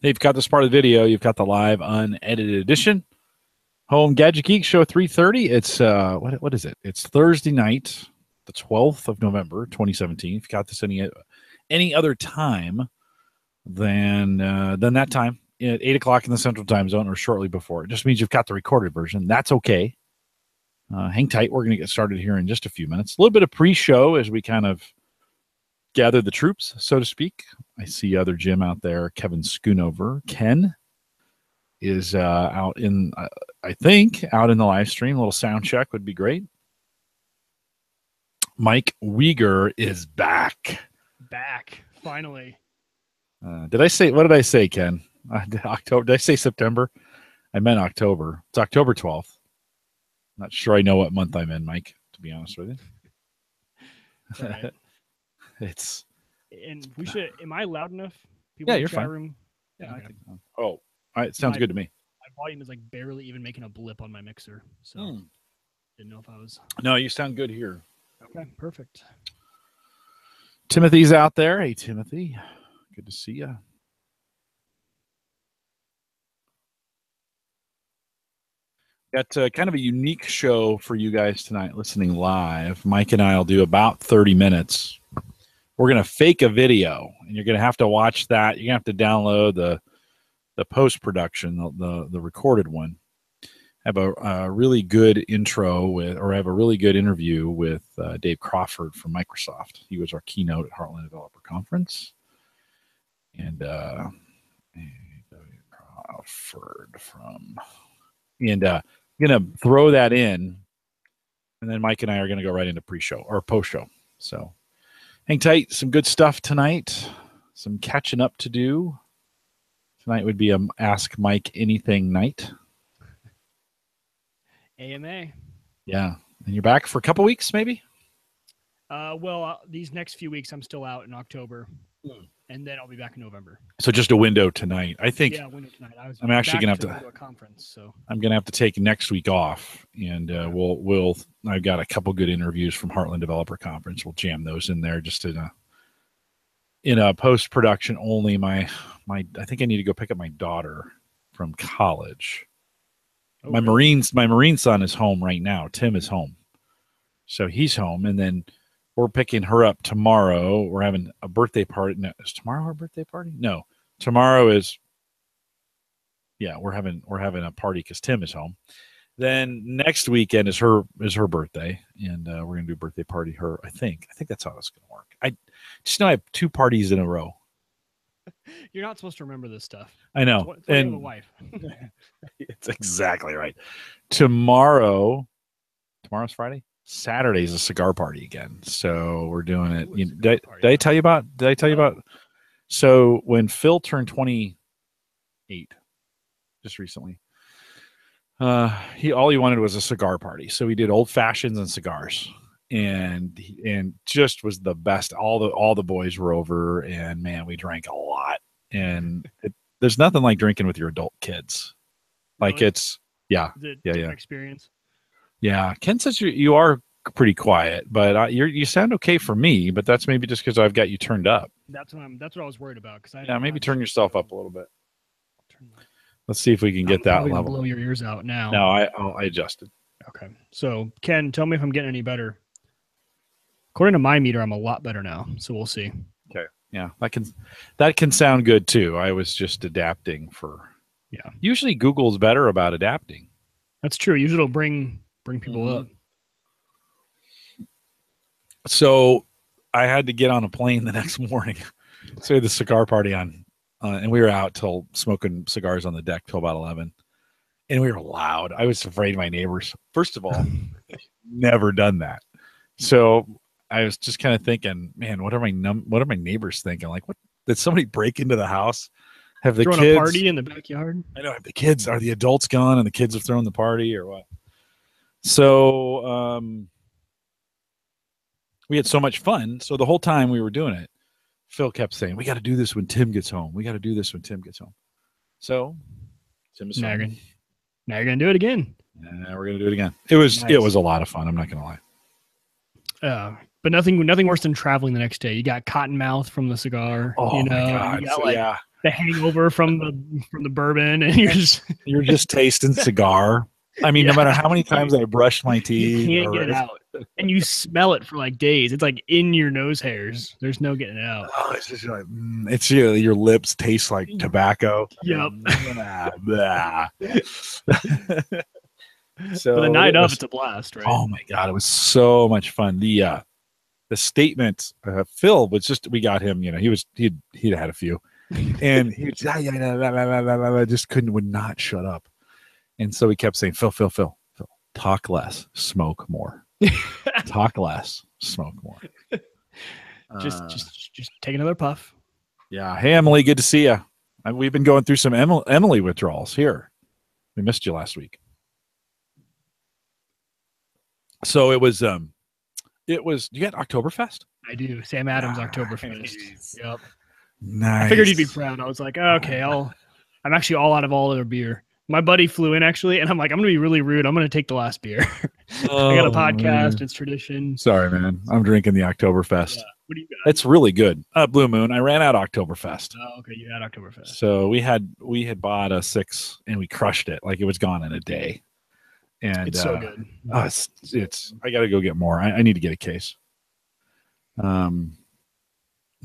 You've got this part of the video. You've got the live unedited edition. Home Gadget Geeks Show 330. It's what is it? It's Thursday night, the 12th of November, 2017. If you got this any other time than that time at 8 o'clock in the Central Time Zone or shortly before, it just means you've got the recorded version. That's okay. Hang tight. We're going to get started here in just a few minutes. A little bit of pre-show as we kind of gather the troops, so to speak. I see other Jim out there, Kevin Schoonover. Ken is out in, I think, out in the live stream. A little sound check would be great. Mike Uyghur is back. Back, finally. What did I say, Ken? October. Did I say September? I meant October. It's October 12th. Not sure I know what month I'm in, Mike, to be honest with you. Right. It's. And we should. Am I loud enough? Yeah, you're fine. Room? Yeah, okay. I think so. Oh, all right. It sounds good to me. My volume is like barely even making a blip on my mixer, so didn't know if I was. No, you sound good here. Okay, perfect. Timothy's out there. Hey, Timothy, good to see you. Got kind of a unique show for you guys tonight, listening live. Mike and I will do about 30 minutes. We're going to fake a video, and you're going to have to watch that. You're going to have to download the post-production, the recorded one. Have a really good intro with, or have a really good interview with Dave Crawford from Microsoft. He was our keynote at Heartland Developer Conference. And Dave Crawford from, and I'm going to throw that in, and then Mike and I are going to go right into pre-show or post-show. So hang tight. Some good stuff tonight. Some catching up to do. Tonight would be a Ask Mike Anything night. AMA. Yeah. And you're back for a couple weeks, maybe? These next few weeks, I'm still out in October, and then I'll be back in November. So just a window tonight. I think. Yeah, window tonight. I'm actually going to have to a conference, so I'm going to have to take next week off, and I've got a couple good interviews from Heartland Developer Conference. We'll jam those in there just in a post-production only. I think I need to go pick up my daughter from college. Oh, my Marine son is home right now. Tim is home. So he's home, and then we're picking her up tomorrow. We're having a birthday party. No, is tomorrow our birthday party? No. Tomorrow is, yeah, we're having a party because Tim is home. Then next weekend is her birthday, and we're gonna do a birthday party her. I think that's how it's gonna work. I just know I have 2 parties in a row. You're not supposed to remember this stuff. I know. It's and the wife. It's exactly right. Tomorrow's Friday. Saturday's a cigar party again. So we're doing it. Did I tell you about? So when Phil turned 28, just recently, all he wanted was a cigar party. So we did old fashions and cigars, and just was the best. All the boys were over, and man, we drank a lot. And there's nothing like drinking with your adult kids. Like really? It's yeah. Experience. Yeah, Ken says you are pretty quiet, but you sound okay for me. But that's maybe just because I've got you turned up. That's what I was worried about. Maybe turn yourself up a little bit. Let's see if we can get that level. Blow your ears out now. No, I adjusted. Okay, so Ken, tell me if I'm getting any better. According to my meter, I'm a lot better now. So we'll see. Okay, yeah, that can sound good too. I was just adapting for. Yeah. Usually Google's better about adapting. That's true. Usually it'll bring people up. So I had to get on a plane the next morning. So we had the cigar party on, and we were out till smoking cigars on the deck till about 11. And we were loud. I was afraid of my neighbors. First of all, never done that. So I was just kind of thinking, man, what are my neighbors thinking? Like, what did somebody break into the house? Have the kids a party in the backyard? I know. Have the kids, are the adults gone and the kids have thrown the party or what? So we had so much fun. So the whole time we were doing it, Phil kept saying, we got to do this when Tim gets home. We got to do this when Tim gets home. So Tim is home. Now you're going to do it again. Yeah, we're going to do it again. It was a lot of fun. I'm not going to lie. But nothing worse than traveling the next day. You got cotton mouth from the cigar. Oh, my God. You got the hangover from the bourbon, and you're just tasting cigar. I mean, no matter how many times I brush my you teeth, can't get it out, and you smell it for like days. It's like in your nose hairs. There's no getting it out. Oh, it's just like it's your lips taste like tobacco. Yep. Blah. So For the night of, it's a blast, right? Oh my god, it was so much fun. The statement, Phil was just, we got him. You know, he'd had a few, and he just would not shut up. And so we kept saying, Phil, talk less, smoke more. Talk less, smoke more. Just take another puff. Yeah. Hey, Emily, good to see you. We've been going through some Emily withdrawals here. We missed you last week. So it was you got Oktoberfest? I do. Sam Adams Oktoberfest. Yep. Nice. I figured he'd be proud. I was like, oh, okay, I'm actually all out of all other beer. My buddy flew in actually, and I'm like, I'm gonna be really rude. I'm gonna take the last beer. I got a podcast. Man. It's tradition. Sorry, man. I'm drinking the Oktoberfest. Yeah. What do you got? It's really good. Blue Moon. I ran out Oktoberfest. Oh, okay. You had Oktoberfest. So we had bought a 6 and we crushed it. Like it was gone in a day. And it's so good. It's I got to go get more. I need to get a case.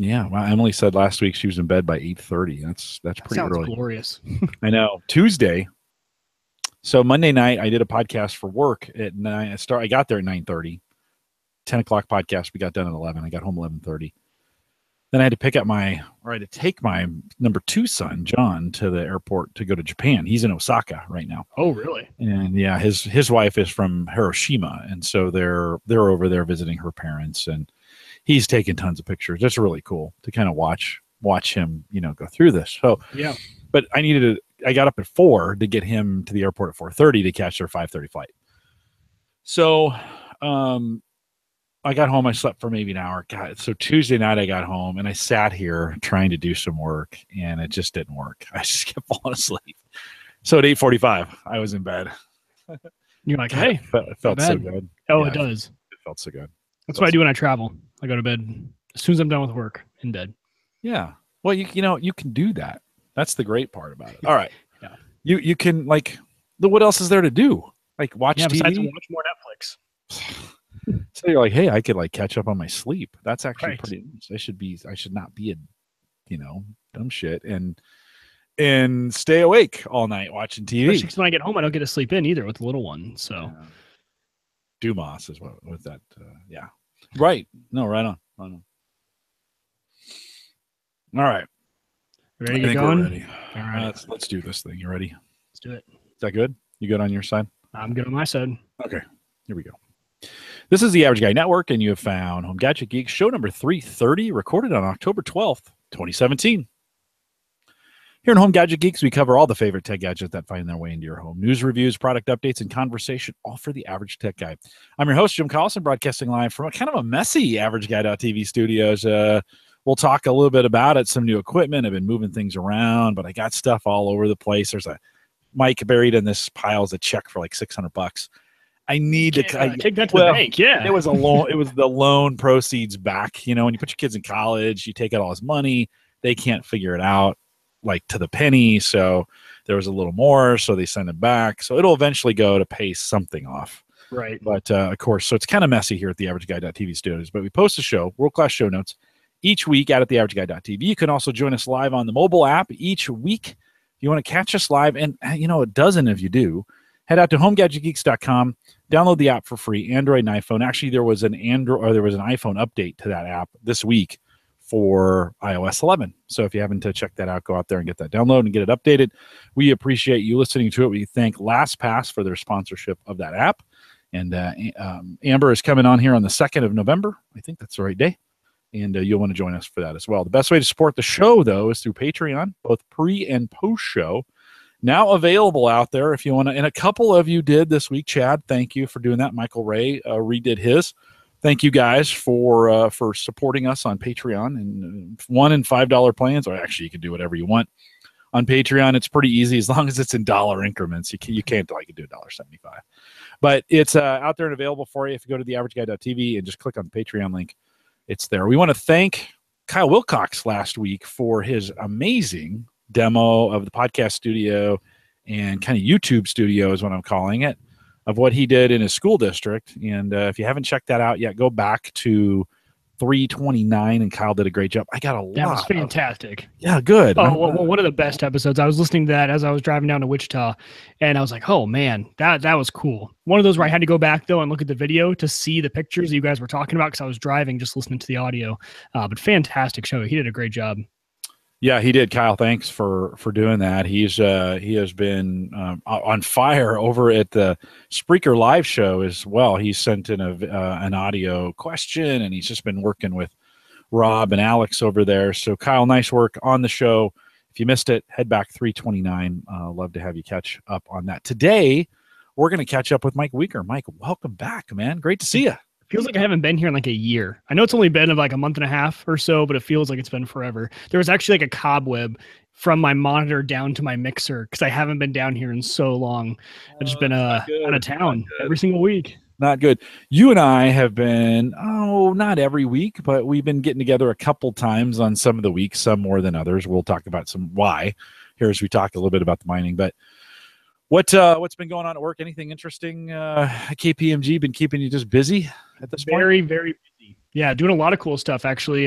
Yeah. Well, Emily said last week she was in bed by 8:30. That's pretty early. Glorious. I know. Tuesday. So Monday night I did a podcast for work at 9. I got there at 9:30. 10 o'clock podcast. We got done at 11. I got home 11:30. Then I had to take my number 2 son, John, to the airport to go to Japan. He's in Osaka right now. Oh, really? And yeah, his wife is from Hiroshima. And so they're over there visiting her parents, and he's taking tons of pictures. It's really cool to kind of watch him, go through this. So yeah, but I got up at 4 to get him to the airport at 4:30 to catch their 5:30 flight. So, I got home. I slept for maybe an hour. God, so Tuesday night I got home and I sat here trying to do some work, and it just didn't work. I just kept falling asleep. So at 8:45, I was in bed. You're like, hey, it felt so good. Oh, yeah, it does. It felt so good. That's what I do when I travel. I go to bed as soon as I'm done with work, in bed. Yeah. Well, you can do that. That's the great part about it. All right. Yeah. You can what else is there to do? Like watch TV? Besides watch more Netflix. So you're like, hey, I could catch up on my sleep. That's actually pretty nice. I should not be dumb shit and stay awake all night watching TV. Especially when I get home, I don't get to sleep in either with the little one. So Dumas is what with that. Yeah. Right. No, right on. All right. Ready to get going? We're ready. All right. Let's do this thing. You ready? Let's do it. Is that good? You good on your side? I'm good on my side. Okay. Here we go. This is the Average Guy Network, and you have found Home Gadget Geeks, show number 330, recorded on October 12th, 2017. Here in Home Gadget Geeks, we cover all the favorite tech gadgets that find their way into your home. News, reviews, product updates, and conversation, all for the average tech guy. I'm your host, Jim Collison, broadcasting live from a kind of a messy AverageGuy.tv studios. We'll talk a little bit about it, some new equipment. I've been moving things around, but I got stuff all over the place. There's a mic buried in this pile as a check for like $600. I need to take that to the bank. Yeah, it was a loan. It was the loan proceeds back. When you put your kids in college, you take out all his money. They can't figure it out to the penny. So there was a little more. So they send it back. So it'll eventually go to pay something off. Right. But of course, so it's kind of messy here at the AverageGuy.tv studios. But we post a show, world-class show notes, each week out at the AverageGuy.tv. You can also join us live on the mobile app each week. If you want to catch us live, and a dozen of you do, head out to homegadgetgeeks.com. Download the app for free, Android and iPhone. Actually, there was an iPhone update to that app this week for iOS 11. So if you haven't checked that out, go out there and get that download and get it updated. We appreciate you listening to it. We thank LastPass for their sponsorship of that app. And Amber is coming on here on the 2nd of November. I think that's the right day. And you'll want to join us for that as well. The best way to support the show, though, is through Patreon, both pre and post show. Now available out there if you want to, and a couple of you did this week. Chad, thank you for doing that. Michael Ray redid his. Thank you guys for supporting us on Patreon, and $1 and $5 plans, or actually you can do whatever you want on Patreon. It's pretty easy as long as it's in dollar increments. You can't do $1.75, but it's out there and available for you. If you go to theaverageguy.tv and just click on the Patreon link, it's there. We want to thank Kyle Wilcox last week for his amazing demo of the podcast studio and kind of YouTube studio is what I'm calling it, of what he did in his school district. And if you haven't checked that out yet, go back to 329, and Kyle did a great job. I got a lot. That was fantastic. Yeah, good. Oh, well, one of the best episodes. I was listening to that as I was driving down to Wichita, and I was like, oh, man, that was cool. One of those where I had to go back, though, and look at the video to see the pictures you guys were talking about because I was driving, just listening to the audio. But fantastic show. He did a great job. Yeah, he did. Kyle, thanks for doing that. He has been on fire over at the Spreaker live show as well. He sent in an audio question, and he's just been working with Rob and Alex over there. So Kyle, nice work on the show. If you missed it, head back 329. Love to have you catch up on that. Today, we're going to catch up with Mike Weaker. Mike, welcome back, man. Great to see you. Feels like I haven't been here in like a year. I know it's only been like a month and a half or so, but it feels like it's been forever. There was actually like a cobweb from my monitor down to my mixer because I haven't been down here in so long. I've just been out of town every single week. Not good. You and I have been, not every week, but we've been getting together a couple times on some of the weeks, some more than others. We'll talk about some why here as we talk a little bit about the mining. But what's been going on at work? Anything interesting? KPMG been keeping you just busy at this point? Very, very busy. Yeah, doing a lot of cool stuff actually.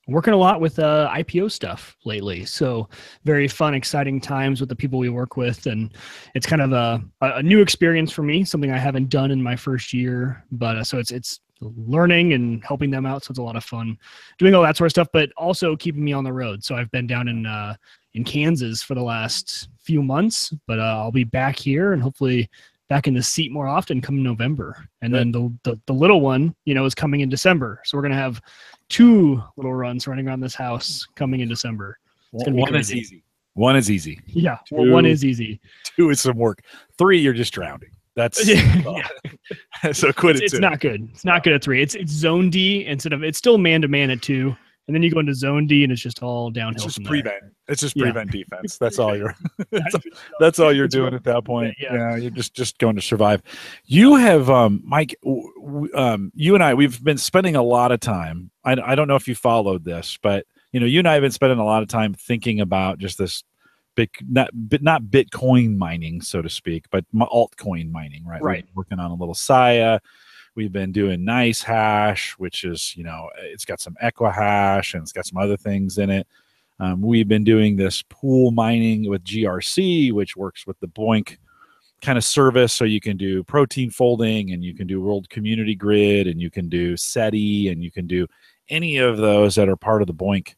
Working a lot with IPO stuff lately. So very fun, exciting times with the people we work with. And it's kind of a new experience for me, something I haven't done in my first year. But so it's learning and helping them out. So it's a lot of fun doing all that sort of stuff, but also keeping me on the road. So I've been down in Kansas for the last few months, but I'll be back here and hopefully back in the seat more often come November. And then the little one, is coming in December. So we're going to have 2 little runs running around this house coming in December. It's going to be one crazy. is easy. One is easy. Yeah. Well, 1 is easy. 2 is some work. 3, you're just drowning. That's so quit it. It's not good. It's not good at 3. It's zone D instead of, it's still man-to-man at 2. And then you go into zone D and it's just all downhill. It's just prevent. It's just prevent defense. That's all you're. that's all you're doing at that point. Yeah, you're just going to survive. You have, Mike. You and I, we've been spending a lot of time. I don't know if you followed this, but you and I have been spending a lot of time thinking about just this big, not Bitcoin mining, so to speak, but altcoin mining. Right. Right. We're working on a little Saya. We've been doing Nice Hash, which is, it's got some Equihash and it's got some other things in it. We've been doing this pool mining with GRC, which works with the Boink kind of service. So you can do protein folding and you can do World Community Grid and you can do SETI and you can do any of those that are part of the Boink,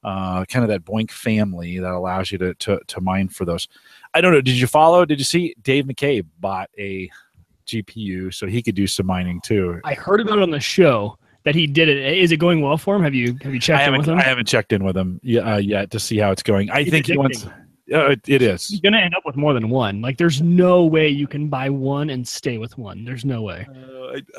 kind of that Boink family that allows you to mine for those. I don't know. Did you see Dave McCabe bought a GPU so he could do some mining too? I heard about it on the show that he did it. Is it going well for him? Have you checked in with him? I haven't checked in with him yet to see how it's going. I think he wants. It is. He's going to end up with more than one. Like, there's no way you can buy one and stay with one. There's no way.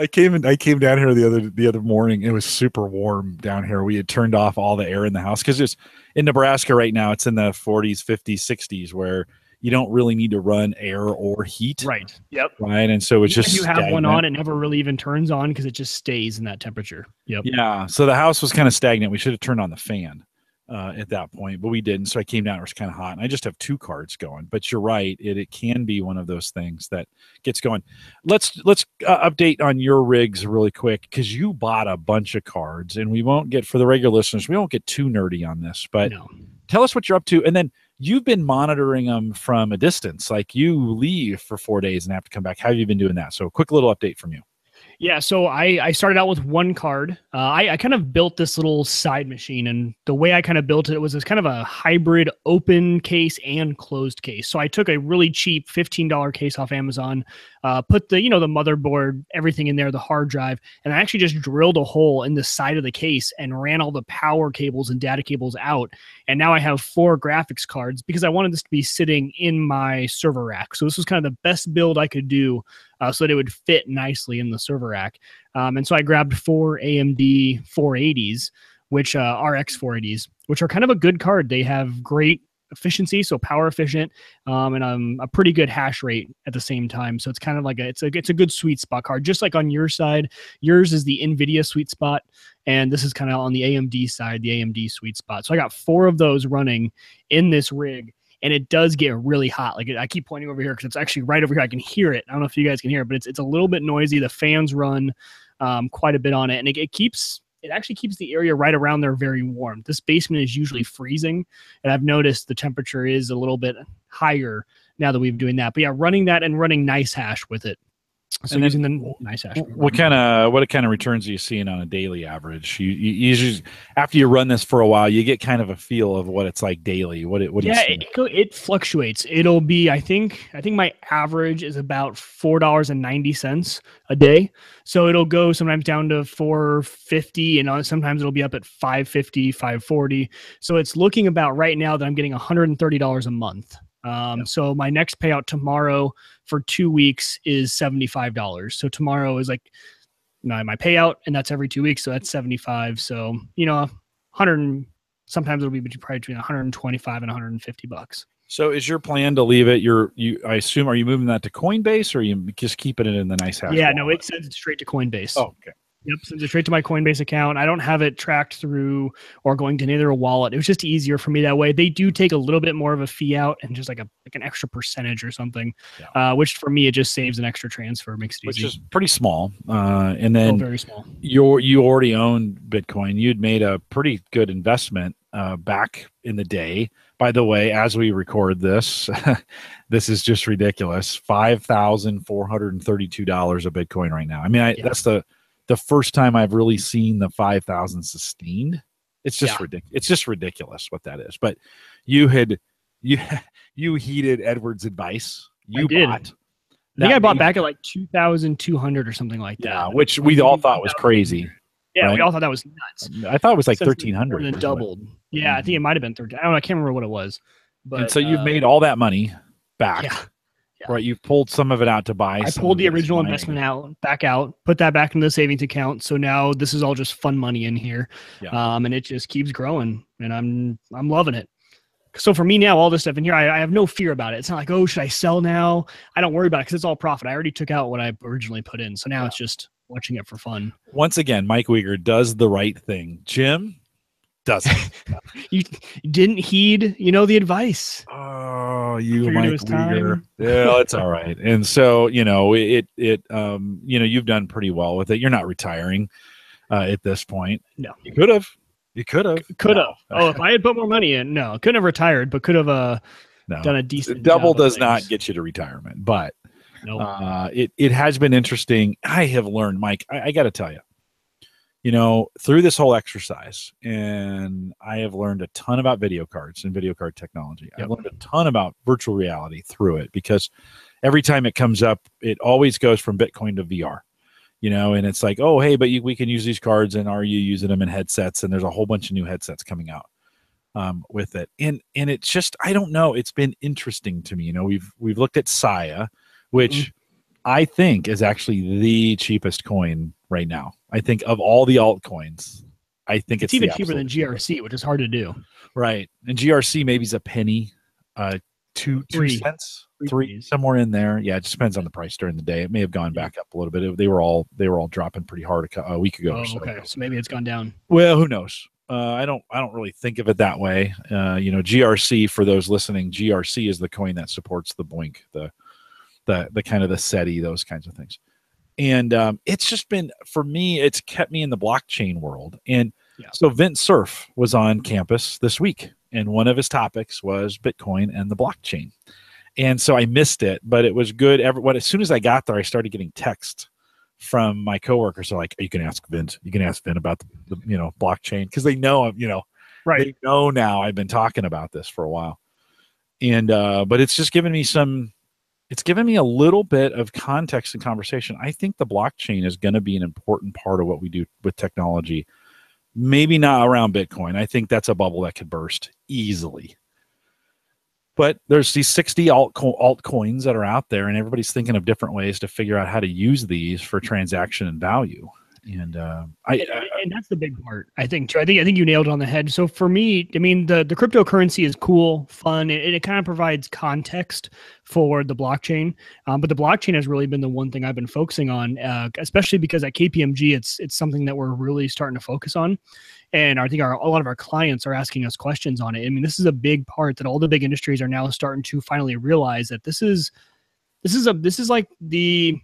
I came down here the other morning. It was super warm down here. We had turned off all the air in the house because it's in Nebraska right now. It's in the 40s, 50s, 60s where you don't really need to run air or heat. Right. Yep. Right. And so it's just if you have one on, it never really even turns on because it just stays in that temperature. Yep. Yeah. So the house was kind of stagnant. We should have turned on the fan at that point, but we didn't. So I came down. It was kind of hot, and I just have 2 cards going. But you're right. It can be one of those things that gets going. Let's update on your rigs really quick because you bought a bunch of cards, and we won't get, for the regular listeners, we won't get too nerdy on this. But tell us what you're up to, and then you've been monitoring them from a distance. Like you leave for 4 days and have to come back. How have you been doing that? So a quick little update from you. Yeah, so I started out with 1 card. I kind of built this little side machine, and the way I kind of built it was this kind of a hybrid open case and closed case. So I took a really cheap $15 case off Amazon, put the the motherboard, everything in there, the hard drive, and I actually just drilled a hole in the side of the case and ran all the power cables and data cables out. And now I have 4 graphics cards because I wanted this to be sitting in my server rack. So this was kind of the best build I could do so that it would fit nicely in the server rack. And so I grabbed 4 AMD 480s, which RX 480s, which are kind of a good card. They have great efficiency, so power efficient, and a pretty good hash rate at the same time. So it's kind of like it's a good sweet spot card. Just like on your side, yours is the NVIDIA sweet spot, and this is kind of on the AMD side, the AMD sweet spot. So I got 4 of those running in this rig, and it does get really hot. Like I keep pointing over here because it's actually right over here. I can hear it. I don't know if you guys can hear it, but it's a little bit noisy. The fans run quite a bit on it, and it actually keeps the area right around there very warm. This basement is usually freezing, and I've noticed the temperature is a little bit higher now that we've been doing that. But yeah, running that and running nice hash with it. So and using the nice hash. What kind of returns are you seeing on a daily average? You usually, after you run this for a while, you get kind of a feel of what it's like daily. What do you see? It fluctuates. It'll be, I think my average is about $4.90 a day. So it'll go sometimes down to $4.50, and sometimes it'll be up at $5.50, $5.40. So it's looking about right now that I'm getting $130 a month. So my next payout tomorrow for 2 weeks is $75. So tomorrow is like my payout, and that's every 2 weeks. So that's 75. So, 100, sometimes it'll be probably between 125 and $150. So is your plan to leave it? I assume, are you moving that to Coinbase, or are you just keeping it in the nice hash? Yeah, no, it sends it straight to Coinbase. Oh, okay. Yep, sends it straight to my Coinbase account. I don't have it tracked through or going to neither a wallet. It was just easier for me that way. They do take a little bit more of a fee out, and just like an extra percentage or something, which for me, it just saves an extra transfer, makes it easy. Which is pretty small. And then very small. You already owned Bitcoin. You'd made a pretty good investment back in the day. By the way, as we record this, this is just ridiculous. $5,432 a Bitcoin right now. I mean, that's the first time I've really seen the 5,000 sustained. It's just ridiculous. It's just ridiculous what that is. But you heeded Edward's advice. You bought. I think I bought back at like 2,200 or something like that. Yeah, which we all thought was crazy. Yeah, right? We all thought that was nuts. I thought it was like 1,300. More than doubled. Yeah, I think it might have been 13. I don't know. I can't remember what it was. But and so you've made all that money back. Yeah. Right, you've pulled some of it out to buy. I pulled the original investment back out, put that back into the savings account. So now this is all just fun money in here, and it just keeps growing, and I'm loving it. So for me now, all this stuff in here, I have no fear about it. It's not like, oh, should I sell now? I don't worry about it because it's all profit. I already took out what I originally put in, so now it's just watching it for fun. Once again, Mike Uyghur does the right thing. Jim doesn't. You didn't heed, the advice. Oh, you Mike Uyghur. Yeah, it's all right. And so, you've done pretty well with it. You're not retiring at this point. No. You could have. Could have. Oh, if I had put more money in, no. Couldn't have retired, but could have done a decent double job does not get you to retirement, but it has been interesting. I have learned, Mike, I got to tell you, through this whole exercise, and I have learned a ton about video cards and video card technology. I've learned a ton about virtual reality through it, because every time it comes up, it always goes from Bitcoin to VR, and it's like, oh, hey, but we can use these cards, and are you using them in headsets? And there's a whole bunch of new headsets coming out with it. And it's just, I don't know. It's been interesting to me. We've looked at Saya, which I think is actually the cheapest coin right now. I think of all the altcoins, I think it's even cheaper than GRC, which is hard to do. Right. And GRC maybe is a penny, 2 cents, 3, somewhere in there. Yeah, it just depends on the price during the day. It may have gone back up a little bit. They were all dropping pretty hard a week ago. Oh, okay. So maybe it's gone down. Well, who knows? I don't really think of it that way. GRC, for those listening, GRC is the coin that supports the BOINC, the kind of the SETI, those kinds of things. And it's just been, for me, it's kept me in the blockchain world. And so Vint Cerf was on campus this week, and one of his topics was Bitcoin and the blockchain. And so I missed it, but it was good. As soon as I got there, I started getting texts from my coworkers. They're like, you can ask Vint. You can ask Vint about the blockchain, because they know, right. They know now I've been talking about this for a while. And but it's just given me it's given me a little bit of context and conversation. I think the blockchain is going to be an important part of what we do with technology. Maybe not around Bitcoin. I think that's a bubble that could burst easily. But there's these 60 altcoins that are out there, and everybody's thinking of different ways to figure out how to use these for transaction and value. And that's the big part, I think, too. I think you nailed it on the head. So for me, I mean, the cryptocurrency is cool, fun, and it kind of provides context for the blockchain. But the blockchain has really been the one thing I've been focusing on, especially because at KPMG, it's something that we're really starting to focus on. And I think a lot of our clients are asking us questions on it. I mean, this is a big part that all the big industries are now starting to finally realize that this is like the,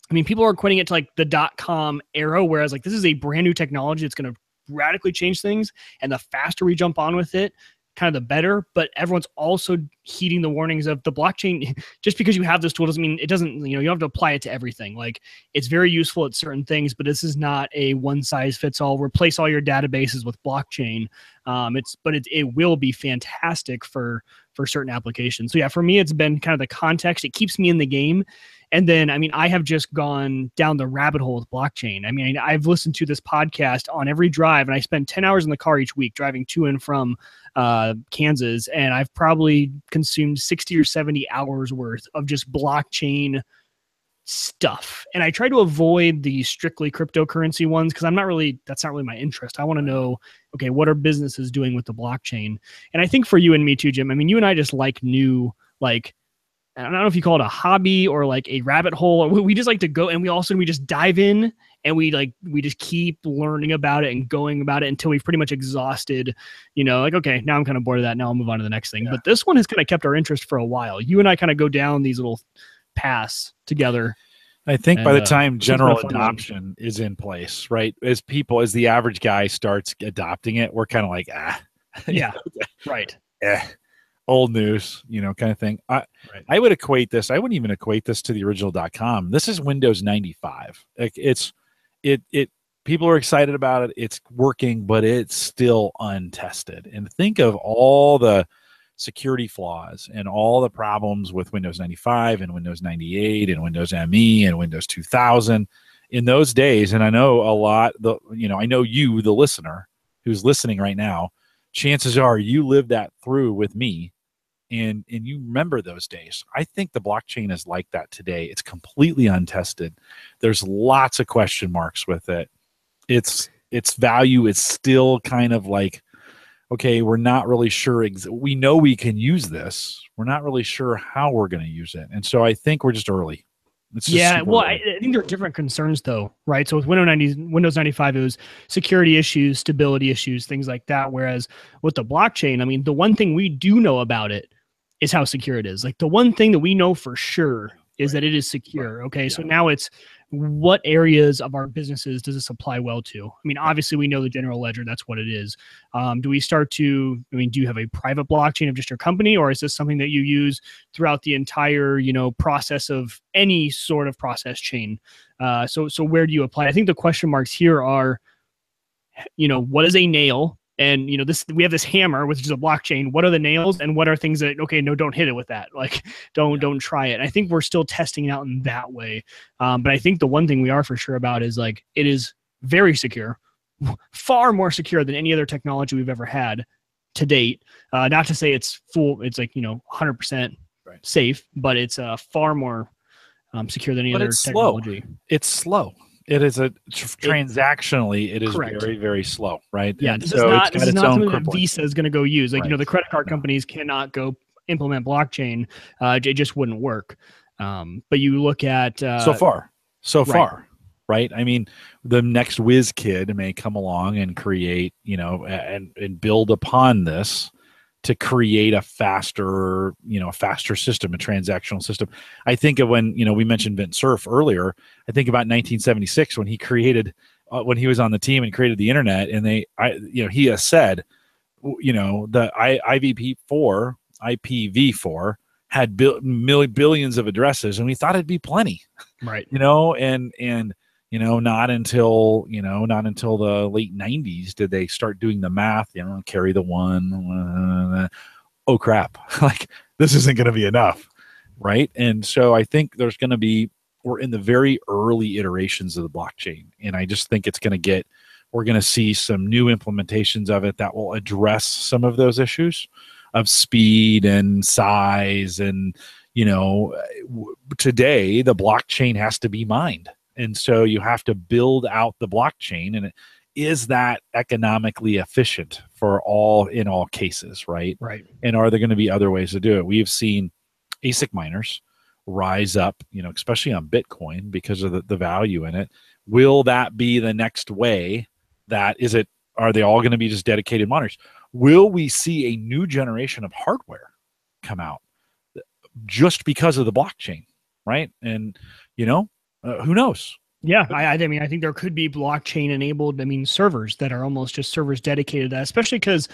I mean, people are equating it to like the .com era, whereas like this is a brand new technology that's going to radically change things. And the faster we jump on with it, kind of the better. But everyone's also heeding the warnings of the blockchain. Just because you have this tool doesn't mean it doesn't, you don't have to apply it to everything. Like, it's very useful at certain things, but this is not a one size fits all. Replace all your databases with blockchain. It will be fantastic for certain applications. So yeah, for me, it's been kind of the context. It keeps me in the game. And then, I mean, I have just gone down the rabbit hole with blockchain. I mean, I've listened to this podcast on every drive, and I spend 10 hours in the car each week driving to and from Kansas. And I've probably consumed 60 or 70 hours worth of just blockchain stuff. And I try to avoid the strictly cryptocurrency ones because that's not really my interest. I want to know, okay, what are businesses doing with the blockchain? And I think for you and me too, Jim, I mean, you and I just like new, like, I don't know if you call it a hobby or like a rabbit hole, or we just like to go and we just dive in and we just keep learning about it and going about it until we've pretty much exhausted, like, okay, now I'm kind of bored of that. Now I'll move on to the next thing. Yeah. But this one has kind of kept our interest for a while. You and I kind of go down these little paths together. I think by the time general adoption is in place, right? As the average guy starts adopting it, we're kind of like, yeah, right. Old news, kind of thing. I would equate this. I wouldn't even equate this to the original .com. This is Windows 95. People are excited about it. It's working, but it's still untested. And think of all the security flaws and all the problems with Windows 95 and Windows 98 and Windows ME and Windows 2000 in those days. And I know a lot, I know you, the listener who's listening right now, chances are you lived that through with me. And you remember those days. I think the blockchain is like that today. It's completely untested. There's lots of question marks with it. Its value is still kind of like, okay, we're not really sure. We know we can use this. We're not really sure how we're going to use it. And so I think we're just early. I think there are different concerns though, right? So with Windows 95, it was security issues, stability issues, things like that. Whereas with the blockchain, I mean, the one thing we do know about it is how secure it is. Like, the one thing that we know for sure is that it is secure. Okay. Yeah. So now it's, what areas of our businesses does this apply well to? I mean, obviously we know the general ledger, that's what it is. Do you have a private blockchain of just your company, or is this something that you use throughout the entire, process of any sort of process chain? So where do you apply? I think the question marks here are, what is a nail? And, we have this hammer, which is a blockchain. What are the nails, and what are things that, okay, no, don't hit it with that. Like, don't try it. And I think we're still testing it out in that way. But I think the one thing we are for sure about is, like, it is very secure, far more secure than any other technology we've ever had to date. Not to say it's like, 100% safe, but it's far more secure than any other technology. It's slow. It is transactionally, it is correct. Very, very slow, right? Yeah, and this is not something that Visa is going to go use. Like, the credit card companies cannot go implement blockchain. It just wouldn't work. But you look at so far, right? I mean, the next whiz kid may come along and create, and build upon this to create a faster system, a transactional system. I think of when, we mentioned Vint Cerf earlier. I think about 1976 when he created, when he was on the team and created the internet, and he has said, the IPv4 had billions of addresses, and we thought it'd be plenty, right? Not until the late 90s did they start doing the math, carry the one, oh crap, like, this isn't going to be enough, right? And so I think we're in the very early iterations of the blockchain, and I just think we're going to see some new implementations of it that will address some of those issues of speed and size. And, today the blockchain has to be mined. And so you have to build out the blockchain, and is that economically efficient for in all cases, right? Right. And are there going to be other ways to do it? We've seen ASIC miners rise up, especially on Bitcoin because of the value in it. Will that be the next way? Are they all going to be just dedicated miners? Will we see a new generation of hardware come out just because of the blockchain, right? And who knows? Yeah, I mean, I think there could be blockchain enabled, servers that are almost just servers dedicated to that, especially because,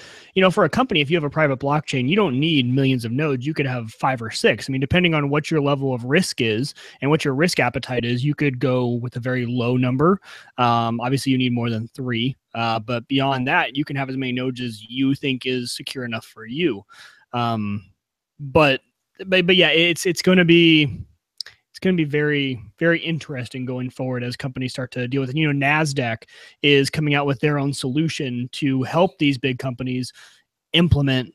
for a company, if you have a private blockchain, you don't need millions of nodes. You could have 5 or 6. Depending on what your level of risk is and what your risk appetite is, you could go with a very low number. Obviously, you need more than 3. But beyond that, you can have as many nodes as you think is secure enough for you. But yeah, it's going to be... It's going to be very, very interesting going forward as companies start to deal with it. NASDAQ is coming out with their own solution to help these big companies implement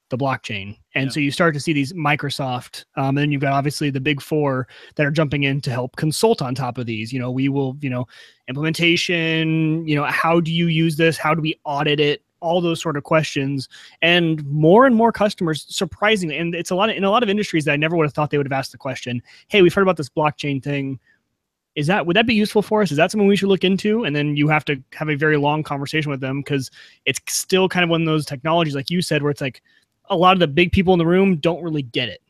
the blockchain. And so you start to see these Microsoft, and then you've got obviously the big 4 that are jumping in to help consult on top of these. We will, implementation, how do you use this? How do we audit it? All those sort of questions, and more customers, surprisingly, and it's in a lot of industries that I never would have thought they would have asked the question, hey, we've heard about this blockchain thing. Would that be useful for us? Is that something we should look into? And then you have to have a very long conversation with them, because it's still kind of one of those technologies, like you said, where it's like a lot of the big people in the room don't really get it.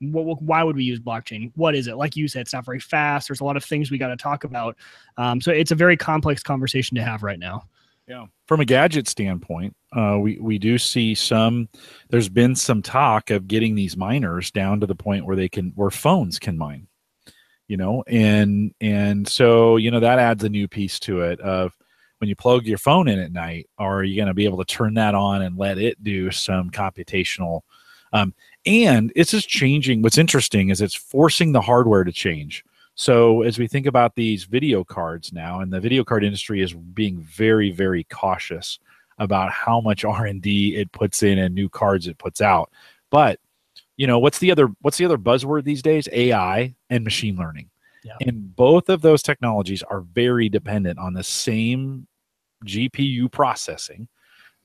Why would we use blockchain? What is it? Like you said, it's not very fast. There's a lot of things we got to talk about. So it's a very complex conversation to have right now. Yeah. From a gadget standpoint, we do see there's been some talk of getting these miners down to the point where phones can mine, and so, that adds a new piece to it of when you plug your phone in at night, are you going to be able to turn that on and let it do some computational, and it's just changing. What's interesting is it's forcing the hardware to change. So as we think about these video cards now, and the video card industry is being very, very cautious about how much R&D it puts in and new cards it puts out. But, what's the other buzzword these days? AI and machine learning. Yeah. And both of those technologies are very dependent on the same GPU processing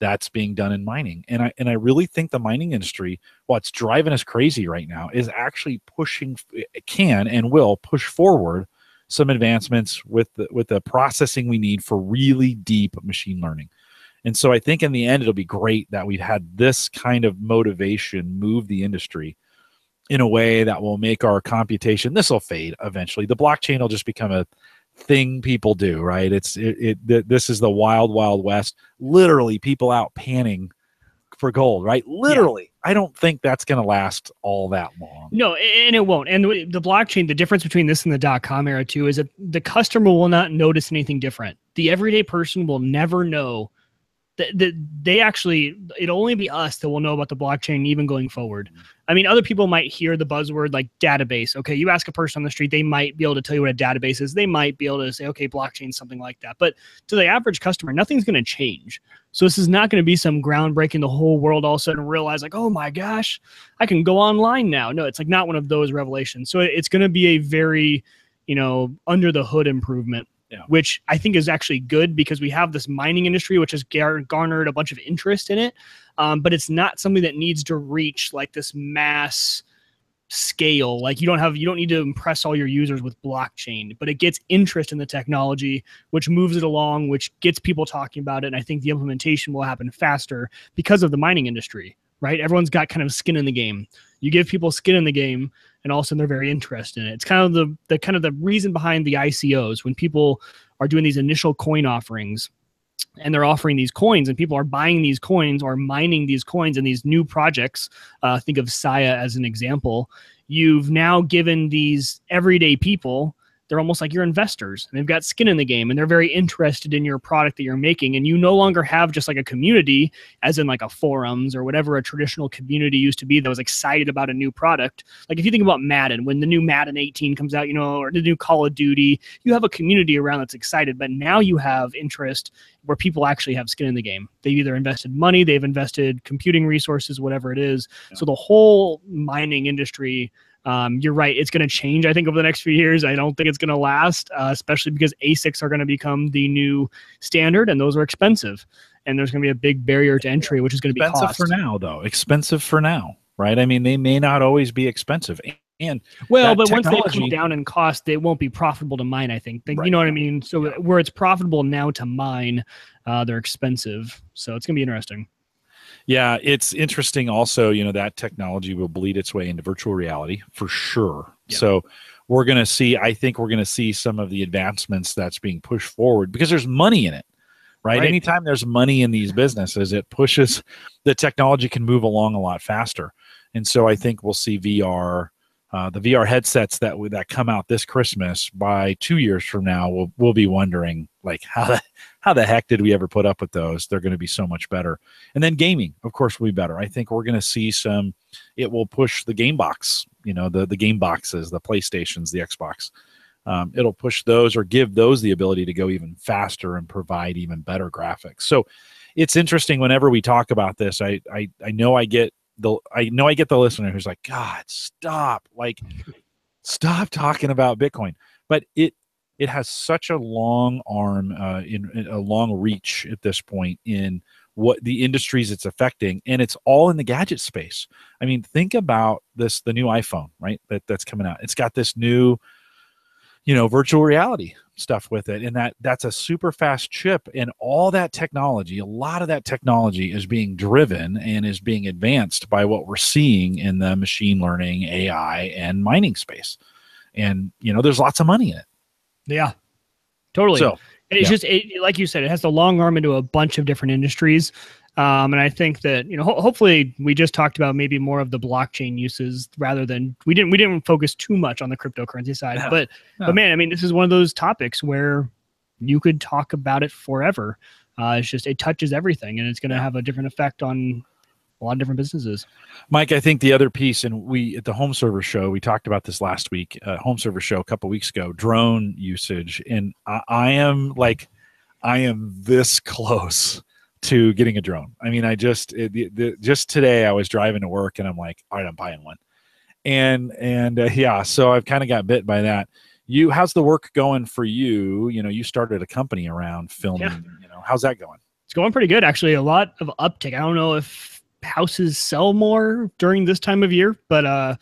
that's being done in mining. And I really think the mining industry, what's driving us crazy right now, is actually can and will push forward some advancements with the processing we need for really deep machine learning. And so I think in the end, it'll be great that we've had this kind of motivation move the industry in a way that will make our computation, this will fade eventually. The blockchain will just become a thing people do, right? This is the wild, wild west. Literally, people out panning for gold, right? Literally. Yeah. I don't think that's going to last all that long. No, and it won't. And the blockchain, the difference between this and the .com era too is that the customer will not notice anything different. The everyday person will never know. It'll only be us that will know about the blockchain even going forward. Other people might hear the buzzword like database. Okay, you ask a person on the street, they might be able to tell you what a database is. They might be able to say, okay, blockchain, something like that. But to the average customer, nothing's going to change. So this is not going to be some groundbreaking, the whole world all of a sudden realize like, oh my gosh, I can go online now. No, it's like not one of those revelations. So it's going to be a very, under the hood improvement. Yeah. Which I think is actually good, because we have this mining industry, which has garnered a bunch of interest in it. But it's not something that needs to reach like this mass scale. Like you don't need to impress all your users with blockchain, but it gets interest in the technology, which moves it along, which gets people talking about it. And I think the implementation will happen faster because of the mining industry, right? Everyone's got kind of skin in the game. You give people skin in the game, and all of a sudden they're very interested in it. It's kind of the reason behind the ICOs, when people are doing these initial coin offerings and they're offering these coins and people are buying these coins or mining these coins in these new projects. Think of Saya as an example. You've now given these everyday people, they're almost like your investors, and they've got skin in the game, and they're very interested in your product that you're making. And you no longer have just like a community, as in like a forums or whatever a traditional community used to be that was excited about a new product. Like if you think about Madden, when the new Madden 18 comes out, or the new Call of Duty, you have a community around that's excited. But now you have interest where people actually have skin in the game. They've either invested money, they've invested computing resources, whatever it is. Yeah. So the whole mining industry, You're right. It's going to change, I think, over the next few years. I don't think it's going to last, especially because ASICs are going to become the new standard, and those are expensive. And there's going to be a big barrier to entry, which is going to be expensive cost. for now, though. Expensive for now, right? I mean, they may not always be expensive. And well, but once they come down in cost, they won't be profitable to mine, I think. You know what I mean? So where it's profitable now to mine, they're expensive. So it's going to be interesting. Yeah, it's interesting also, you know, that technology will bleed its way into virtual reality for sure. Yeah. So we're going to see, I think we're going to see some of the advancements that's being pushed forward because there's money in it, right? Anytime there's money in these businesses, it pushes, the technology can move along a lot faster. And so I think we'll see VR, the VR headsets that come out this Christmas. By 2 years from now, we'll be wondering, like, how the heck did we ever put up with those? They're going to be so much better. And then gaming, of course, will be better. I think we're going to see it will push the game box, you know, the game boxes, the PlayStations, the Xbox. It'll push those or give those the ability to go even faster and provide even better graphics. So it's interesting whenever we talk about this. I know I get the listener who's like, God, stop talking about Bitcoin. But it has such a long arm, in a long reach at this point in what the industries it's affecting, and it's all in the gadget space. I mean, think about the new iPhone, right? That's coming out. It's got this new, you know, virtual reality stuff with it, and that's a super fast chip, and all that technology, a lot of that technology is being driven and is being advanced by what we're seeing in the machine learning, AI, and mining space. And, you know, there's lots of money in it. Yeah, totally. So, it's just, like you said, it has the long arm into a bunch of different industries. And I think that, you know, hopefully we just talked about maybe more of the blockchain uses rather than we didn't focus too much on the cryptocurrency side. No, but man, I mean, this is one of those topics where you could talk about it forever. It's just, it touches everything, and it's going to have a different effect on a lot of different businesses. Mike, I think the other piece, and we at the Home Server Show, we talked about this last week, Home Server Show a couple of weeks ago, drone usage. And I am this close to getting a drone. I mean, just today I was driving to work and I'm like, all right, I'm buying one. And so I've kind of got bit by that. How's the work going for you? You know, you started a company around filming, you know, how's that going? It's going pretty good, actually. A lot of uptick. I don't know if houses sell more during this time of year, but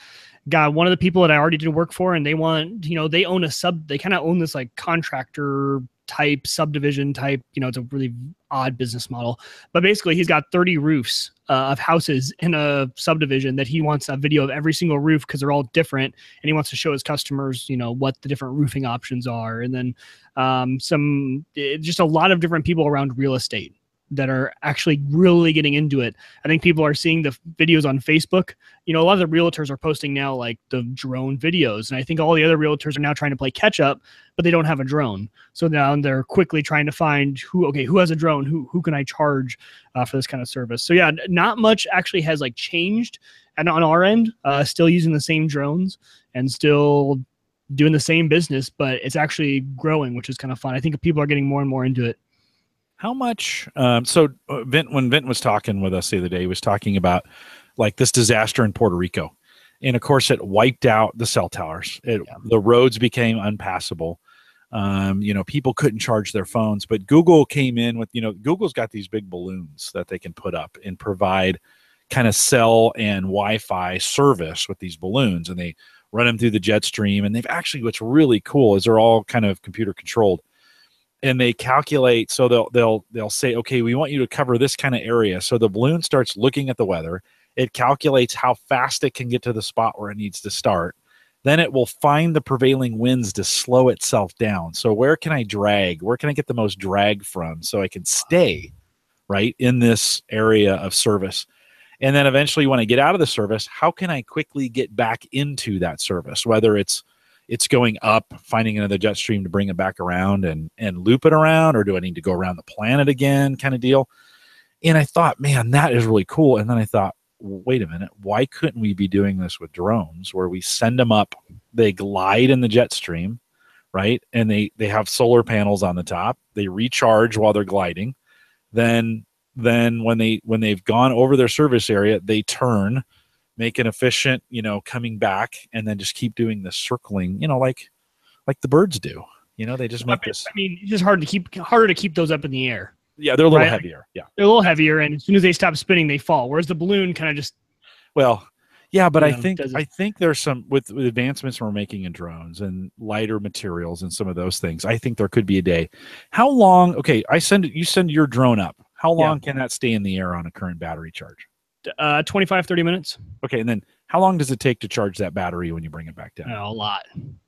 got one of the people that I already did work for, and they want, you know, they kind of own this like contractor type subdivision type, you know, it's a really odd business model, but basically he's got 30 roofs of houses in a subdivision that he wants a video of every single roof because they're all different, and he wants to show his customers, you know, what the different roofing options are. And then just a lot of different people around real estate that are actually really getting into it. I think people are seeing the videos on Facebook. You know, a lot of the realtors are posting now like the drone videos, and I think all the other realtors are now trying to play catch up, but they don't have a drone. So now they're quickly trying to find who has a drone, who can I charge for this kind of service. So yeah, not much actually has like changed, and on our end, still using the same drones and still doing the same business, but it's actually growing, which is kind of fun. I think people are getting more and more into it. How much? When Vint was talking with us the other day, he was talking about like this disaster in Puerto Rico. And of course, it wiped out the cell towers. The roads became unpassable. You know, people couldn't charge their phones, but Google came in with, you know, Google's got these big balloons that they can put up and provide kind of cell and Wi-Fi service with these balloons, and they run them through the jet stream. And they've actually, what's really cool is they're all kind of computer controlled. And they calculate, so they'll say, okay, we want you to cover this kind of area. So the balloon starts looking at the weather. It calculates how fast it can get to the spot where it needs to start. Then it will find the prevailing winds to slow itself down. So where can I drag? Where can I get the most drag from so I can stay right in this area of service? And then eventually when I get out of the service, how can I quickly get back into that service? Whether it's going up, finding another jet stream to bring it back around and loop it around, or do I need to go around the planet again kind of deal? And I thought, man, that is really cool. And then I thought, wait a minute, why couldn't we be doing this with drones where we send them up, they glide in the jet stream, right? And they have solar panels on the top. They recharge while they're gliding. Then when they've gone over their service area, they turn, make an efficient, coming back, and then just keep doing this circling, like the birds do. They just make this. I mean, it's just harder to keep those up in the air. Yeah, they're a little heavier. Yeah, they're a little heavier, and as soon as they stop spinning, they fall. Whereas the balloon kind of just. Well, yeah, but I think there's some with advancements we're making in drones and lighter materials and some of those things. I think there could be a day. How long? Okay, you send your drone up. How long can that stay in the air on a current battery charge? 25, 30 minutes. Okay, and then how long does it take to charge that battery when you bring it back down? A lot.